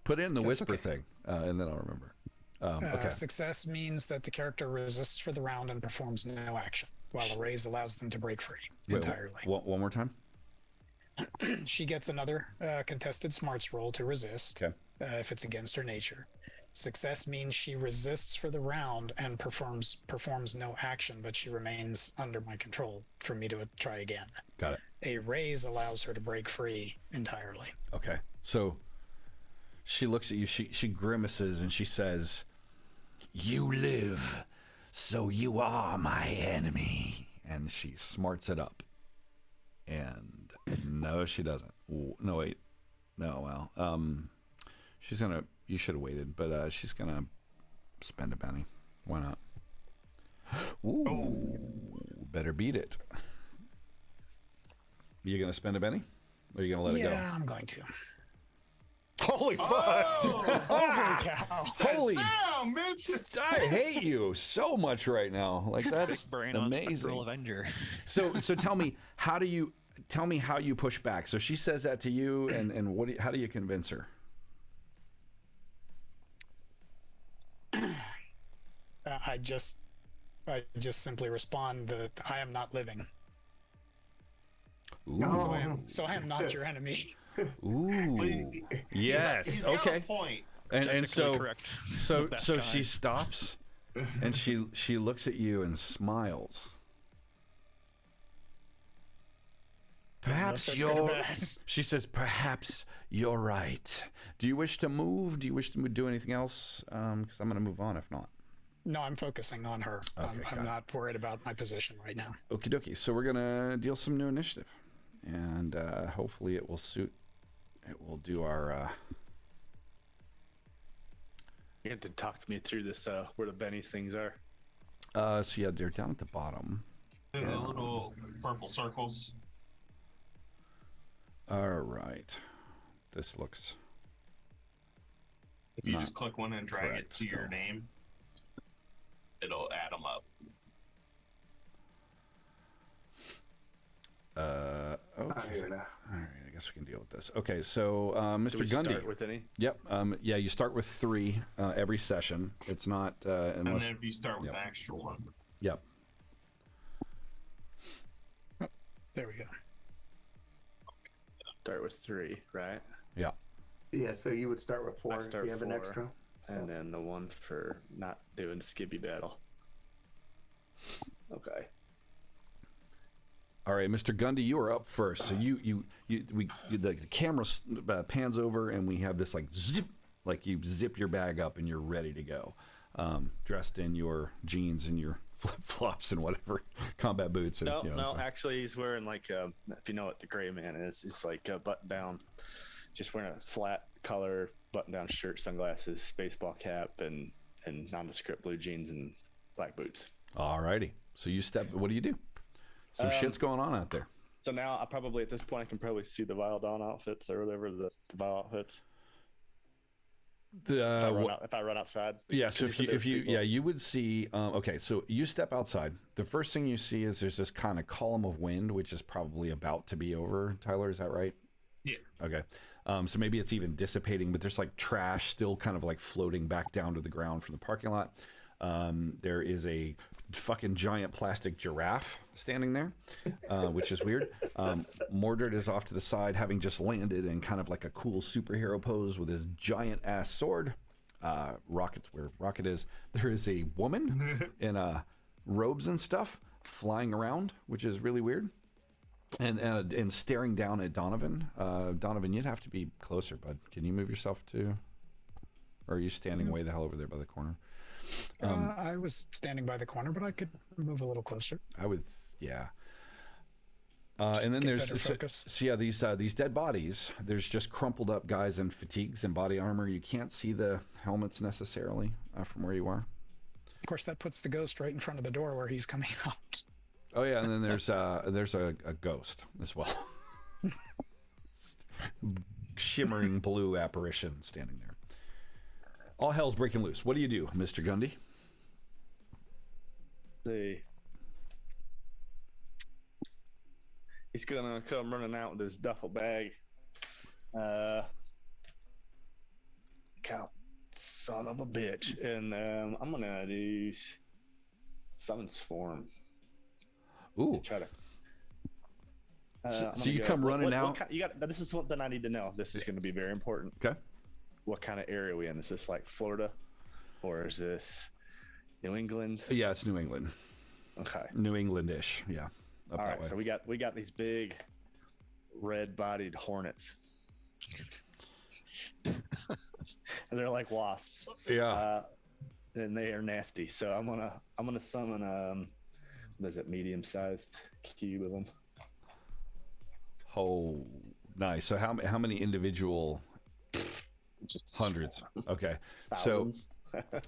Put in the whisper thing, and then I'll remember. Okay. Success means that the character resists for the round and performs no action, while a raise allows them to break free entirely. One more time? She gets another contested smarts roll to resist Okay. if it's against her nature. Success means she resists for the round and performs no action, but she remains under my control for me to try again. Got it. A raise allows her to break free entirely. Okay. So she looks at you, she grimaces, and she says, "You live, so you are my enemy." And she smarts it up. And no, she doesn't. No, wait. No, well, she's gonna. You should have waited, but she's gonna spend a Benny. Why not? Ooh, better beat it. You gonna spend a penny? Or are you gonna let it go? Yeah, I'm going to. Holy fuck! Oh! Holy cow. Holy! Sound, bitch! I hate you so much right now. Like that's Big brain on Spectral amazing. Avenger. So tell me how you push back? So she says that to you, and how do you convince her? I just simply respond that I am not living. Ooh. So I am not your enemy. Ooh. Yes. He's got Okay. a point. And Technically so correct. so That so guy. she stops, and she looks at you and smiles. Perhaps That's good or you're. bad. She says, "Perhaps you're right. Do you wish to move? Do you wish to do anything else? Because I'm going to move on if not." No, I'm focusing on her. Okay, got I'm it. not worried about my position right now. Okie dokie. So we're gonna deal some new initiative, and hopefully it will suit. It will do our. You have to talk to me through this, where the Benny things are. So yeah, they're down at the bottom. The little purple circles. All right. This looks. If you Not just click one and drag it correct to your still. name, it'll add them up. Okay. I don't even know. All right. I guess we can deal with this. Okay. So, Do Mr. we Gundy. start with any? Yep. Yeah. You start with 3 every session. It's not And unless. then if you start with Yep. an extra one, Yep. There we go. Start with 3, right? Yeah. Yeah, so you would start with 4 if start you have an 4. extra. And then the one for not doing skibby battle. Okay. All right, Mr. Gundy, you are up first. So the camera pans over, and we have this like zip, like you zip your bag up, and you're ready to go, dressed in your jeans and your flip flops and whatever, combat boots. And, No, you know, no, so- actually, he's wearing like, if you know what the gray man is, it's like a button down, just wearing a flat color button down shirt, sunglasses, baseball cap, and nondescript blue jeans and black boots. All righty. So you step. What do you do? Some shit's going on out there. So now I probably at this point I can probably see the Vile Dawn outfits or whatever the Vile outfits. If I run outside. Yeah, so 'Cause if there's you people. you would see okay, so you step outside. The first thing you see is there's this kind of column of wind, which is probably about to be over. Tyler, is that right? yeah. Okay. So maybe it's even dissipating, but there's like trash still kind of like floating back down to the ground from the parking lot. There is a fucking giant plastic giraffe standing there, which is weird. Mordred is off to the side, having just landed in kind of like a cool superhero pose with his giant ass sword. Rocket's where Rocket is. There is a woman in robes and stuff flying around, which is really weird. And staring down at Donovan. Donovan, you'd have to be closer, bud. Can you move yourself to? Or are you standing way the hell over there by the corner? I was standing by the corner, but I could move a little closer. I would, yeah. And then get there's better focus. so yeah, these dead bodies. There's just crumpled up guys in fatigues and body armor. You can't see the helmets necessarily from where you are. Of course, that puts the ghost right in front of the door where he's coming out. Oh yeah, and then there's a ghost as well, shimmering blue apparition standing there. All hell's breaking loose. What do you do, Mr. Gundy? See. He's gonna come running out with his duffel bag. Cow, son of a bitch. And I'm gonna do summon swarm. Ooh, Try to. So I'm you gonna go- come running what out? you got. This is something I need to know. This is going to be very important. okay. What kind of area are we in? Is this like Florida, or is this New England? Yeah, it's New England, Okay. New England-ish. Yeah, up All that right. way. So we got these big red-bodied hornets, and they're like wasps. Yeah. And they are nasty. So I'm gonna summon what is it, medium-sized cube of them. Oh, nice. So how many individual? Just Hundreds. Okay. thousands.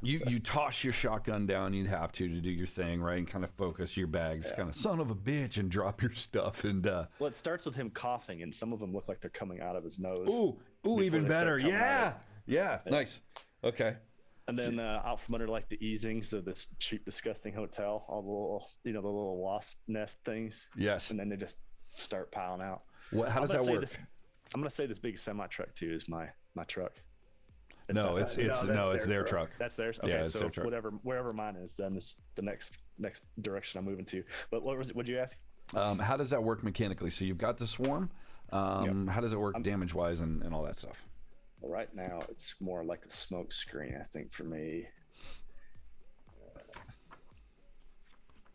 You toss your shotgun down. You'd have to do your thing, right, and kind of focus your bags, kind of son of a bitch, and drop your stuff. And well, it starts with him coughing, and some of them look like they're coming out of his nose. ooh, even better. Yeah, nice. Okay. And then out from under like the easings of this cheap, disgusting hotel, all the little, the little wasp nest things. Yes. And then they just start piling out. How does that work? I'm gonna say this big semi truck too is my truck. It's their truck. That's theirs. Okay, Yeah, it's so their truck. wherever mine is, then is the next direction I'm moving to. But what was it? What'd you ask? How does that work mechanically? So you've got the swarm. How does it work damage wise and all that stuff? Well, right now it's more like a smoke screen, I think, for me.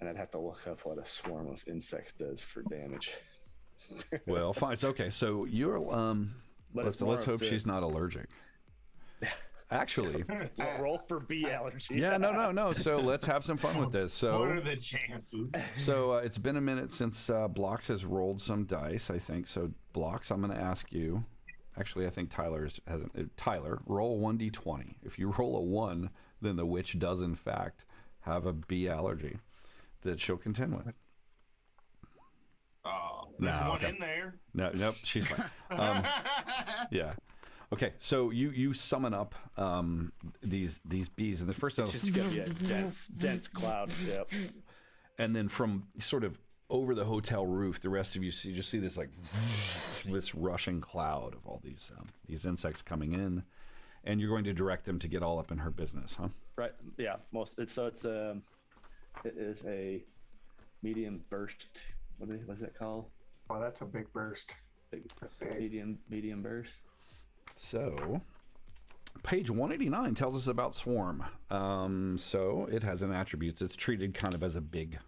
And I'd have to look up what a swarm of insects does for damage. Well, fine. It's okay. So you're let's hope she's not allergic. Actually, roll for bee allergy. yeah, no. So let's have some fun with this. So what are the chances? So it's been a minute since Blocks has rolled some dice, I think. So Blocks, I'm going to ask you. Actually, I think hasn't. Tyler, roll 1d20. If you roll a 1, then the witch does in fact have a bee allergy that she'll contend with. Oh, there's one in there. Nope, she's fine. Yeah. Okay, so you summon up these bees, and the first one it's just gonna be a dense cloud. Yep. And then from sort of over the hotel roof, the rest of you just see this this rushing cloud of all these insects coming in, and you're going to direct them to get all up in her business, huh? Right. Yeah. It is a medium burst. What is it called? Oh, that's a big burst. Medium burst. So, page 189 tells us about Swarm. So it has an attributes. It's treated kind of as a big,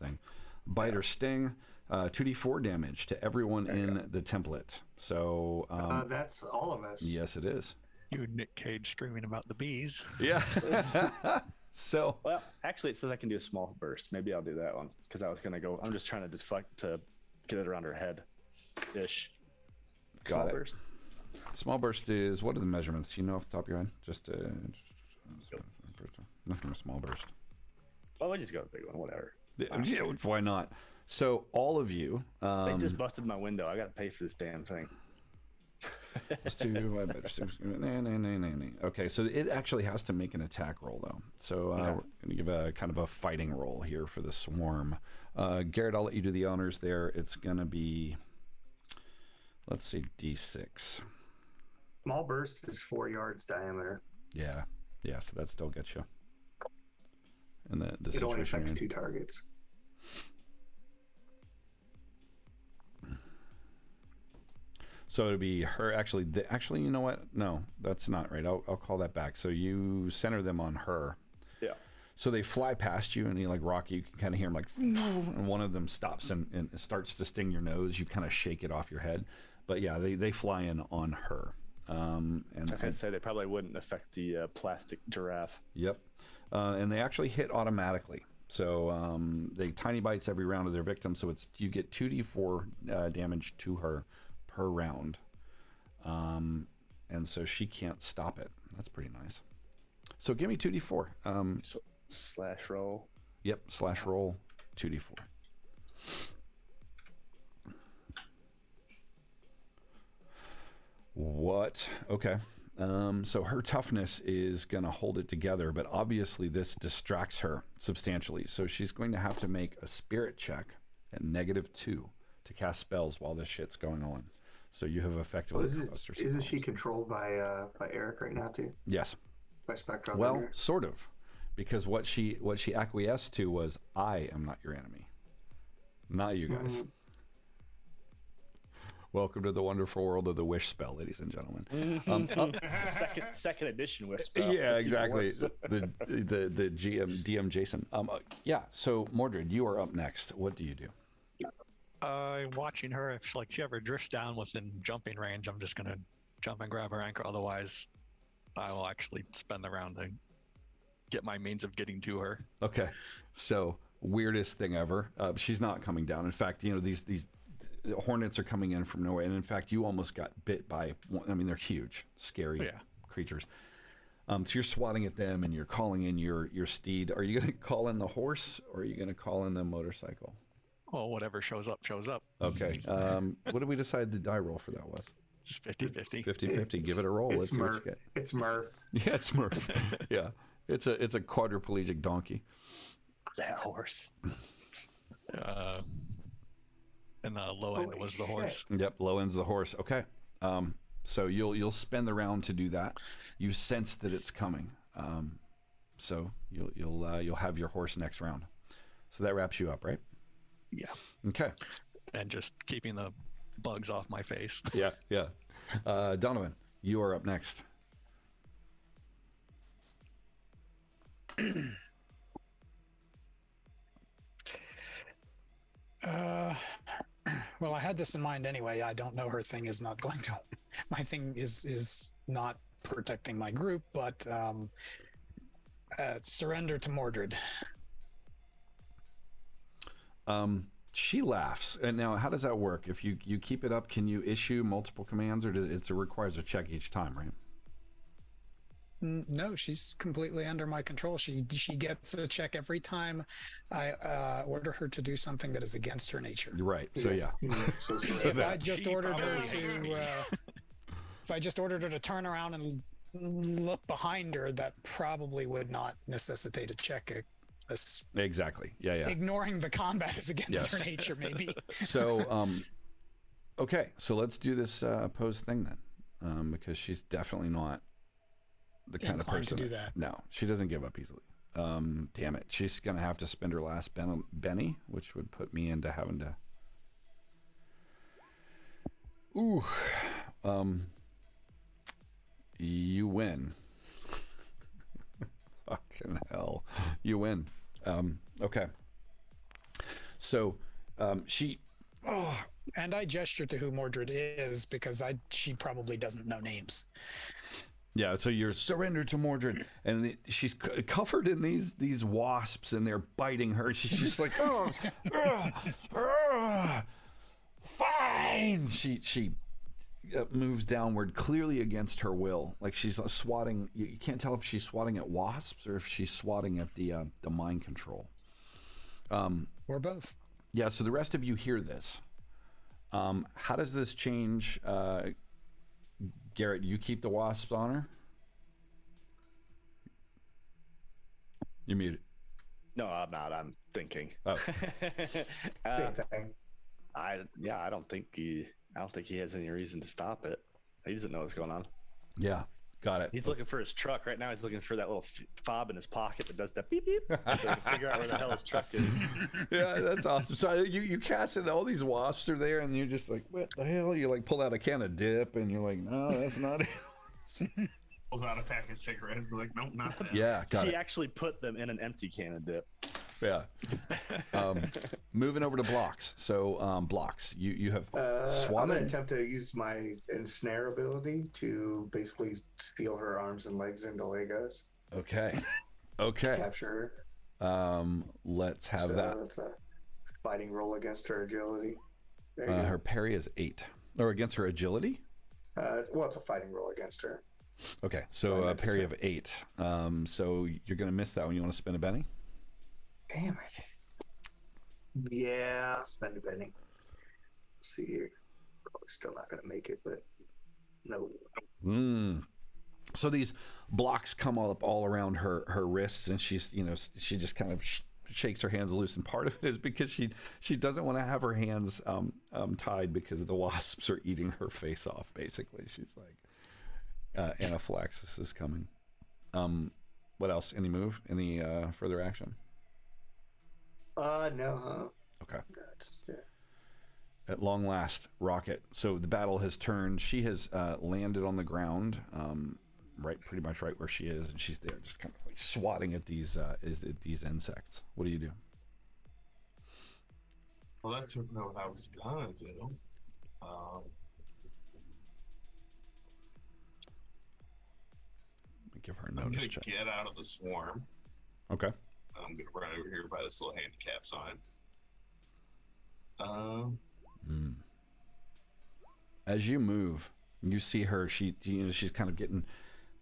thing. Bite or sting, 2d4 damage to everyone in the template. So that's all of us. Yes, it is. You Nick Cage screaming about the bees. Yeah. So. Well, actually, it says I can do a small burst. Maybe I'll do that one because I was gonna go. I'm just trying to deflect to get it around her head, ish. Got it. Burst. Small burst is, what are the measurements? Do you know off the top of your head? Just nothing. A small burst. Well, I just go with the big one. Whatever. Yeah, why not? So all of you. They just busted my window. I got to pay for this damn thing. Okay, so it actually has to make an attack roll though. So we're going to give a kind of a fighting roll here for the swarm. Garrett, I'll let you do the honors there. It's going to be, let's see, D6. Small burst is 4 yards diameter. Yeah. So that still gets you. And the it situation only affects 2 targets. So it'd be her. Actually, you know what? No, that's not right. I'll call that back. So you center them on her. Yeah. So they fly past you, and you like Rocky. You can kind of hear them like, and one of them stops and starts to sting your nose. You kind of shake it off your head. But yeah, they fly in on her. And I was gonna say they probably wouldn't affect the plastic giraffe. Yep. And they actually hit automatically. So they tiny bites every round of their victim. So you get 2d4 damage to her per round, and so she can't stop it. That's pretty nice. So give me 2d4. So slash roll. Yep, slash roll 2d4. What? Okay. So her toughness is going to hold it together, but obviously this distracts her substantially. So she's going to have to make a spirit check at -2 to cast spells while this shit's going on. So you have effectively caused her. Isn't she controlled by Eric right now too? Yes. By Spectre? Well, sort of, because what she acquiesced to was, I am not your enemy, not you guys. Welcome to the wonderful world of the wish spell, ladies and gentlemen. Second edition wish spell. Yeah, exactly. the DM Jason. Yeah. So Mordred, you are up next. What do you do? Watching her, if she ever drifts down within jumping range, I'm just gonna jump and grab her ankle. Otherwise, I will actually spend the round to get my means of getting to her. Okay. So weirdest thing ever. She's not coming down. In fact, these hornets are coming in from nowhere, and in fact, you almost got bit by one. I mean, they're huge, scary creatures. So you're swatting at them and you're calling in your steed. Are you going to call in the horse or are you going to call in the motorcycle? Well, whatever shows up, shows up. Okay. What did we decide the die roll for that was? It's 50-50. 50-50. Give it a roll. Let's see what you get. It's Murph. Yeah, it's Murph. Yeah. It's a quadriplegic donkey. That horse. And the low end was the horse. Yep, low end's the horse. Okay. So you'll spend the round to do that. You sense that it's coming. So you'll have your horse next round. So that wraps you up, right? Yeah. Okay. And just keeping the bugs off my face. Yeah, yeah. Donovan, you are up next. Well, I had this in mind anyway. I don't know her thing is not going to. My thing is not protecting my group, but surrender to Mordred. She laughs. And now, how does that work? If you keep it up, can you issue multiple commands, or it requires a check each time, right? No, she's completely under my control. She gets a check every time I order her to do something that is against her nature. Right. So yeah. So if I just ordered her to, if I just ordered her to turn around and look behind her, that probably would not necessitate a check. Exactly. Yeah. Ignoring the combat is against her nature, maybe. So, okay. So let's do this opposed thing then, because she's definitely not the kind of person to do that. No, she doesn't give up easily. Damn it. She's going to have to spend her last Benny, which would put me into having to. Ooh. You win. Fucking hell. You win. Okay. So, she. Oh. And I gesture to who Mordred is because she probably doesn't know names. Yeah, so you're surrender to Mordred, and she's covered in these wasps, and they're biting her. She's just like, oh, fine. She moves downward, clearly against her will. Like she's swatting. You can't tell if she's swatting at wasps or if she's swatting at the mind control. Or both. Yeah. So the rest of you hear this. How does this change? Garrett, you keep the wasps on her? You're muted. No, I'm not. I'm thinking. Oh. I don't think he has any reason to stop it. He doesn't know what's going on. Yeah, got it. He's looking for his truck right now. He's looking for that little fob in his pocket that does that beep beep. So he can figure out where the hell his truck is. Yeah, that's awesome. So you cast it, all these wasps are there, and you're just like, what the hell? You like pull out a can of dip, and you're like, no, that's not it. Pulls out a pack of cigarettes. Like, nope, not that. Yeah, got it. He actually put them in an empty can of dip. Yeah. Moving over to blocks. So blocks. You have swatted. I'm gonna attempt to use my ensnare ability to basically steal her arms and legs into Legos. Okay. Okay. Capture her. Let's have that. It's a fighting roll against her agility. There you go. Her parry is 8. Or against her agility? It's a fighting roll against her. Okay, so a parry of 8. So you're gonna miss that one. You want to spin a Benny? Damn it. Yeah, I'll spend a Benny. See here. Probably still not going to make it, but no. So these blocks come all around her wrists, and she's, she just kind of shakes her hands loose. And part of it is because she doesn't want to have her hands tied because the wasps are eating her face off, basically. She's like, anaphylaxis is coming. What else? Any move? Any further action? No. Okay. At long last, Rocket. So the battle has turned. She has landed on the ground, pretty much right where she is, and she's there, just kind of like swatting at these insects. What do you do? Well, that's what I was gonna do. Give her a I'm notice gonna check. get out of the swarm. Okay. I'm gonna run over here by this little handicap sign. As you move, you see her. She's kind of getting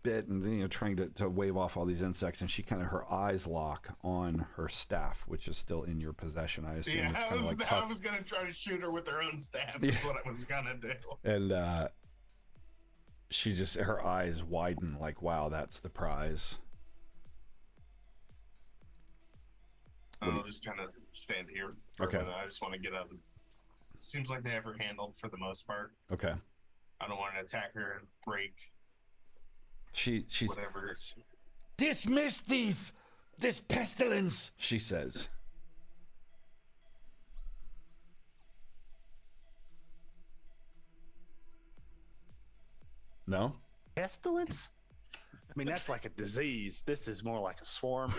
bit and trying to wave off all these insects, and her eyes lock on her staff, which is still in your possession. I assume it's kind of like I was gonna try to shoot her with her own staff. That's what I was gonna do. And her eyes widen like, wow, that's the prize. I'll just kind of stand here. Okay. I just want to get out. Seems like they have her handled for the most part. Okay. I don't want to attack her and break. She's whatever. Dismiss this pestilence, she says. No? Pestilence? I mean, that's like a disease. This is more like a swarm.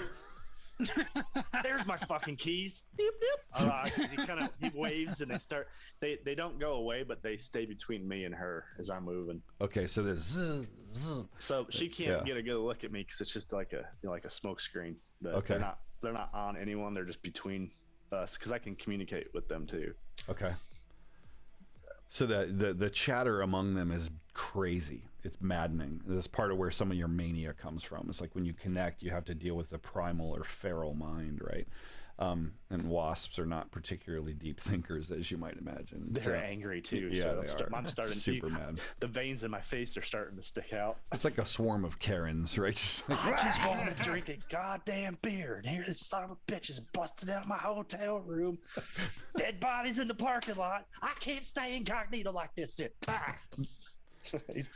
There's my fucking keys. Beep, beep. He waves and they don't go away, but they stay between me and her as I'm moving. Okay, so there's so she can't get a good look at me because it's just like a smoke screen. Okay. They're not on anyone. They're just between us because I can communicate with them too. Okay. So the chatter among them is crazy. It's maddening. This is part of where some of your mania comes from. It's like when you connect, you have to deal with the primal or feral mind, right? And wasps are not particularly deep thinkers, as you might imagine. They're angry too. Yeah, so they are. I'm starting super mad. The veins in my face are starting to stick out. It's like a swarm of Karens, right? Just like, I just want to drink a goddamn beer, and here this son of a bitch is busting out my hotel room. Dead bodies in the parking lot. I can't stay incognito like this. He's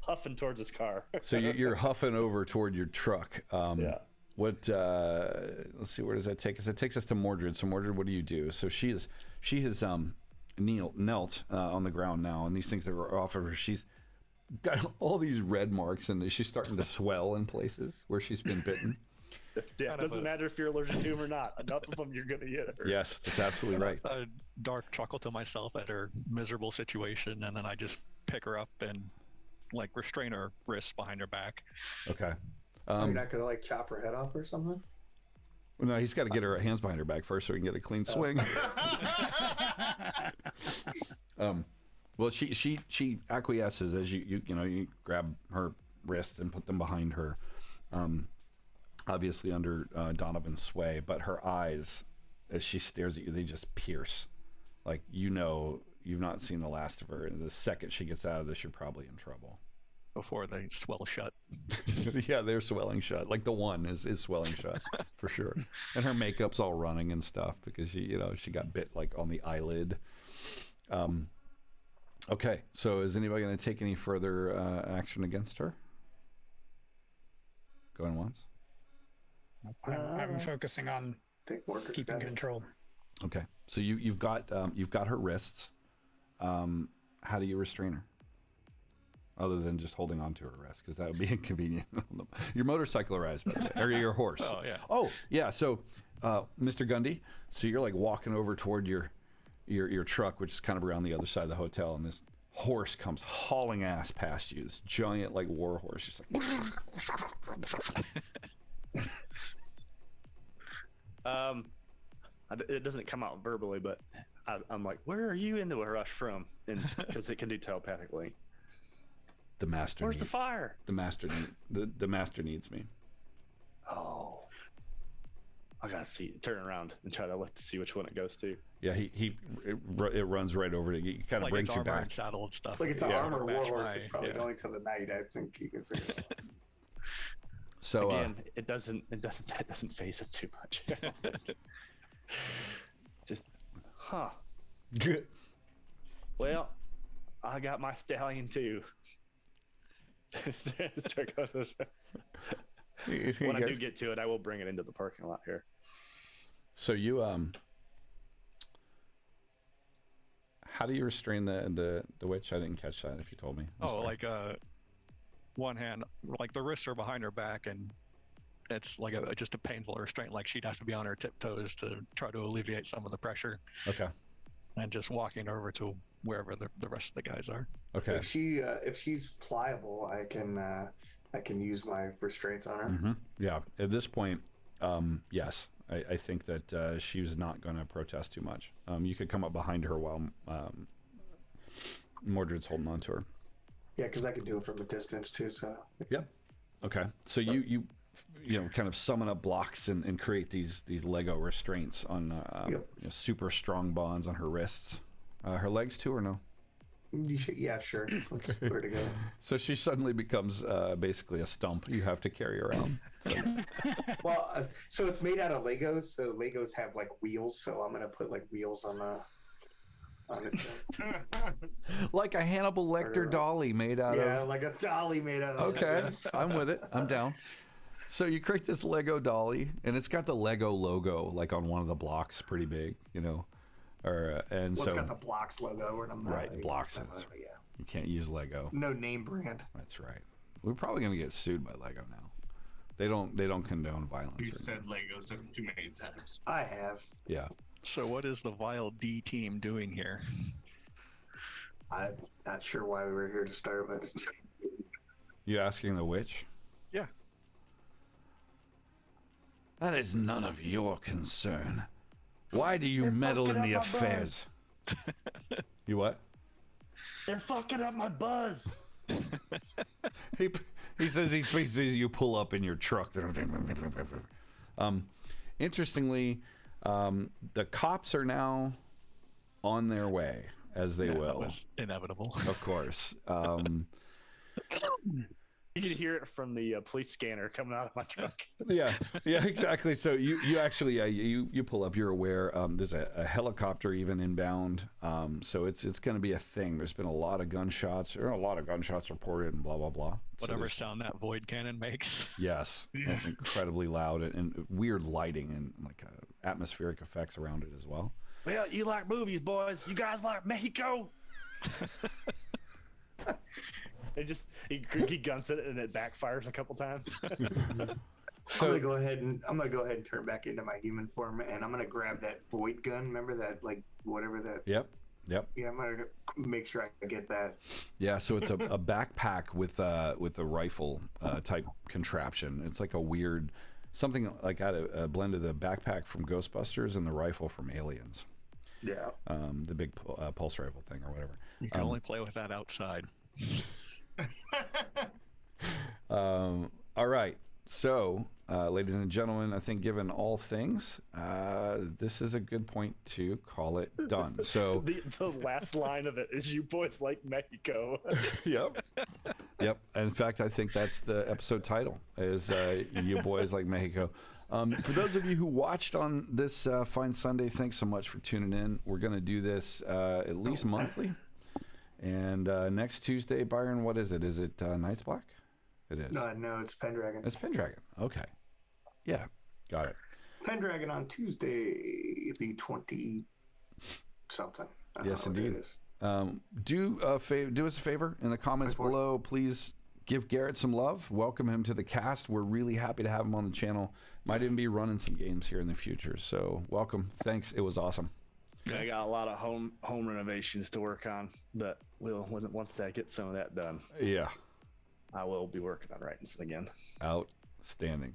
huffing towards his car. So you're huffing over toward your truck. Yeah. What? Let's see. Where does that take us? It takes us to Mordred. So Mordred, what do you do? So she has knelt on the ground now, and these things that are off of her. She's got all these red marks, and she's starting to swell in places where she's been bitten. Yeah, it doesn't matter if you're allergic to them or not. Enough of them, you're gonna get her. Yes, that's absolutely right. A dark chuckle to myself at her miserable situation, and then I just pick her up and like restrain her wrists behind her back. Okay. You're not gonna like chop her head off or something? Well, no, he's got to get her hands behind her back first so he can get a clean swing. Well, she acquiesces as you grab her wrists and put them behind her, obviously under Donovan's sway. But her eyes, as she stares at you, they just pierce. Like you've not seen the last of her. And the second she gets out of this, you're probably in trouble. Before they swell shut. Yeah, they're swelling shut. Like the one is swelling shut for sure. And her makeup's all running and stuff because she got bit like on the eyelid. Okay, so is anybody going to take any further action against her? Going once. I'm focusing on keeping control. Okay, so you've got her wrists. How do you restrain her? Other than just holding on to her wrist, because that would be inconvenient. Your motorcycle arrives, by the way, or your horse. Oh yeah. Oh yeah. So, Mr. Gundy, so you're like walking over toward your truck, which is kind of around the other side of the hotel, and this horse comes hauling ass past you. This giant like war horse, just like. It doesn't come out verbally, but I'm like, where are you into a rush from? And because it can do telepathically. The master. Where's the fire? The master needs me. Oh, I gotta turn around and try to look to see which one it goes to. Yeah, it runs right over to you. It kind of like brings you back. And saddle and stuff. Like it's an armor war horse. It's probably going to the night. I think you can figure it out. So again, that doesn't phase it too much. Just, Good. Well, I got my stallion too. When I do get to it, I will bring it into the parking lot here. So you how do you restrain the witch? I didn't catch that. If you told me. I'm sorry. Like one hand, like the wrists are behind her back, and it's like just a painful restraint. Like she'd have to be on her tiptoes to try to alleviate some of the pressure. Okay. And just walking over to wherever the rest of the guys are. Okay. If she's pliable, I can use my restraints on her. Mm-hmm. Yeah. At this point, yes, I think that she's not going to protest too much. You could come up behind her while Mordred's holding on to her. Yeah, because I can do it from a distance too. So. Yep. Okay, so you kind of summon up blocks and create these Lego restraints on super strong bonds on her wrists, her legs too, or no? Yeah, sure. Let's where to go. So she suddenly becomes basically a stump you have to carry around. So. Well, so it's made out of Legos. So Legos have like wheels. So I'm gonna put like wheels on it. Like a Hannibal Lecter dolly made out of. Yeah, like a dolly made out of. Okay, Legos. I'm with it. I'm down. So you create this Lego dolly, and it's got the Lego logo like on one of the blocks, pretty big, and Well, so it's got the Blocks logo, and I'm not, right, Blocks. yeah. You can't use Lego. No name brand. That's right. We're probably gonna get sued by Lego now. They don't condone violence. You said Legos too many times. I have. Yeah. So what is the Vile D team doing here? I'm not sure why we were here to start with. You asking the witch? Yeah. That is none of your concern. Why do you meddle in the affairs? You what? They're fucking up my buzz. He says you pull up in your truck. Interestingly, the cops are now on their way, as they will. That was inevitable. Of course. You can hear it from the police scanner coming out of my truck. Yeah, exactly. So you actually you pull up. You're aware. There's a helicopter even inbound. So it's going to be a thing. There's been a lot of gunshots. There are a lot of gunshots reported and blah blah blah. Whatever sound that void cannon makes. Yes, incredibly loud and weird lighting and like atmospheric effects around it as well. Well, you like movies, boys. You guys like Mexico? He guns it and it backfires a couple times. So I'm gonna go ahead and turn back into my human form, and I'm gonna grab that void gun. Remember that, like whatever that. Yep. Yeah, I'm gonna make sure I get that. Yeah, so it's a backpack with a rifle type contraption. It's like a weird something like a blend of the backpack from Ghostbusters and the rifle from Aliens. Yeah. The big pulse rifle thing or whatever. You can only play with that outside. All right. So, ladies and gentlemen, I think given all things, this is a good point to call it done. So the last line of it is "You boys like Mexico." Yep. In fact, I think that's the episode title is "You Boys Like Mexico." For those of you who watched on this fine Sunday, thanks so much for tuning in. We're going to do this at least monthly. And next Tuesday, Byron, what is it? Is it Night's Black? It is. No, it's Pendragon. It's Pendragon. Okay. Yeah, got it. Pendragon on Tuesday, the 20 something. Yes, indeed. Do us a favor in the comments below. Please give Garrett some love. Welcome him to the cast. We're really happy to have him on the channel. Might even be running some games here in the future. So welcome. Thanks. It was awesome. I got a lot of home renovations to work on, but once I get some of that done, Yeah. I will be working on writing some again. Outstanding.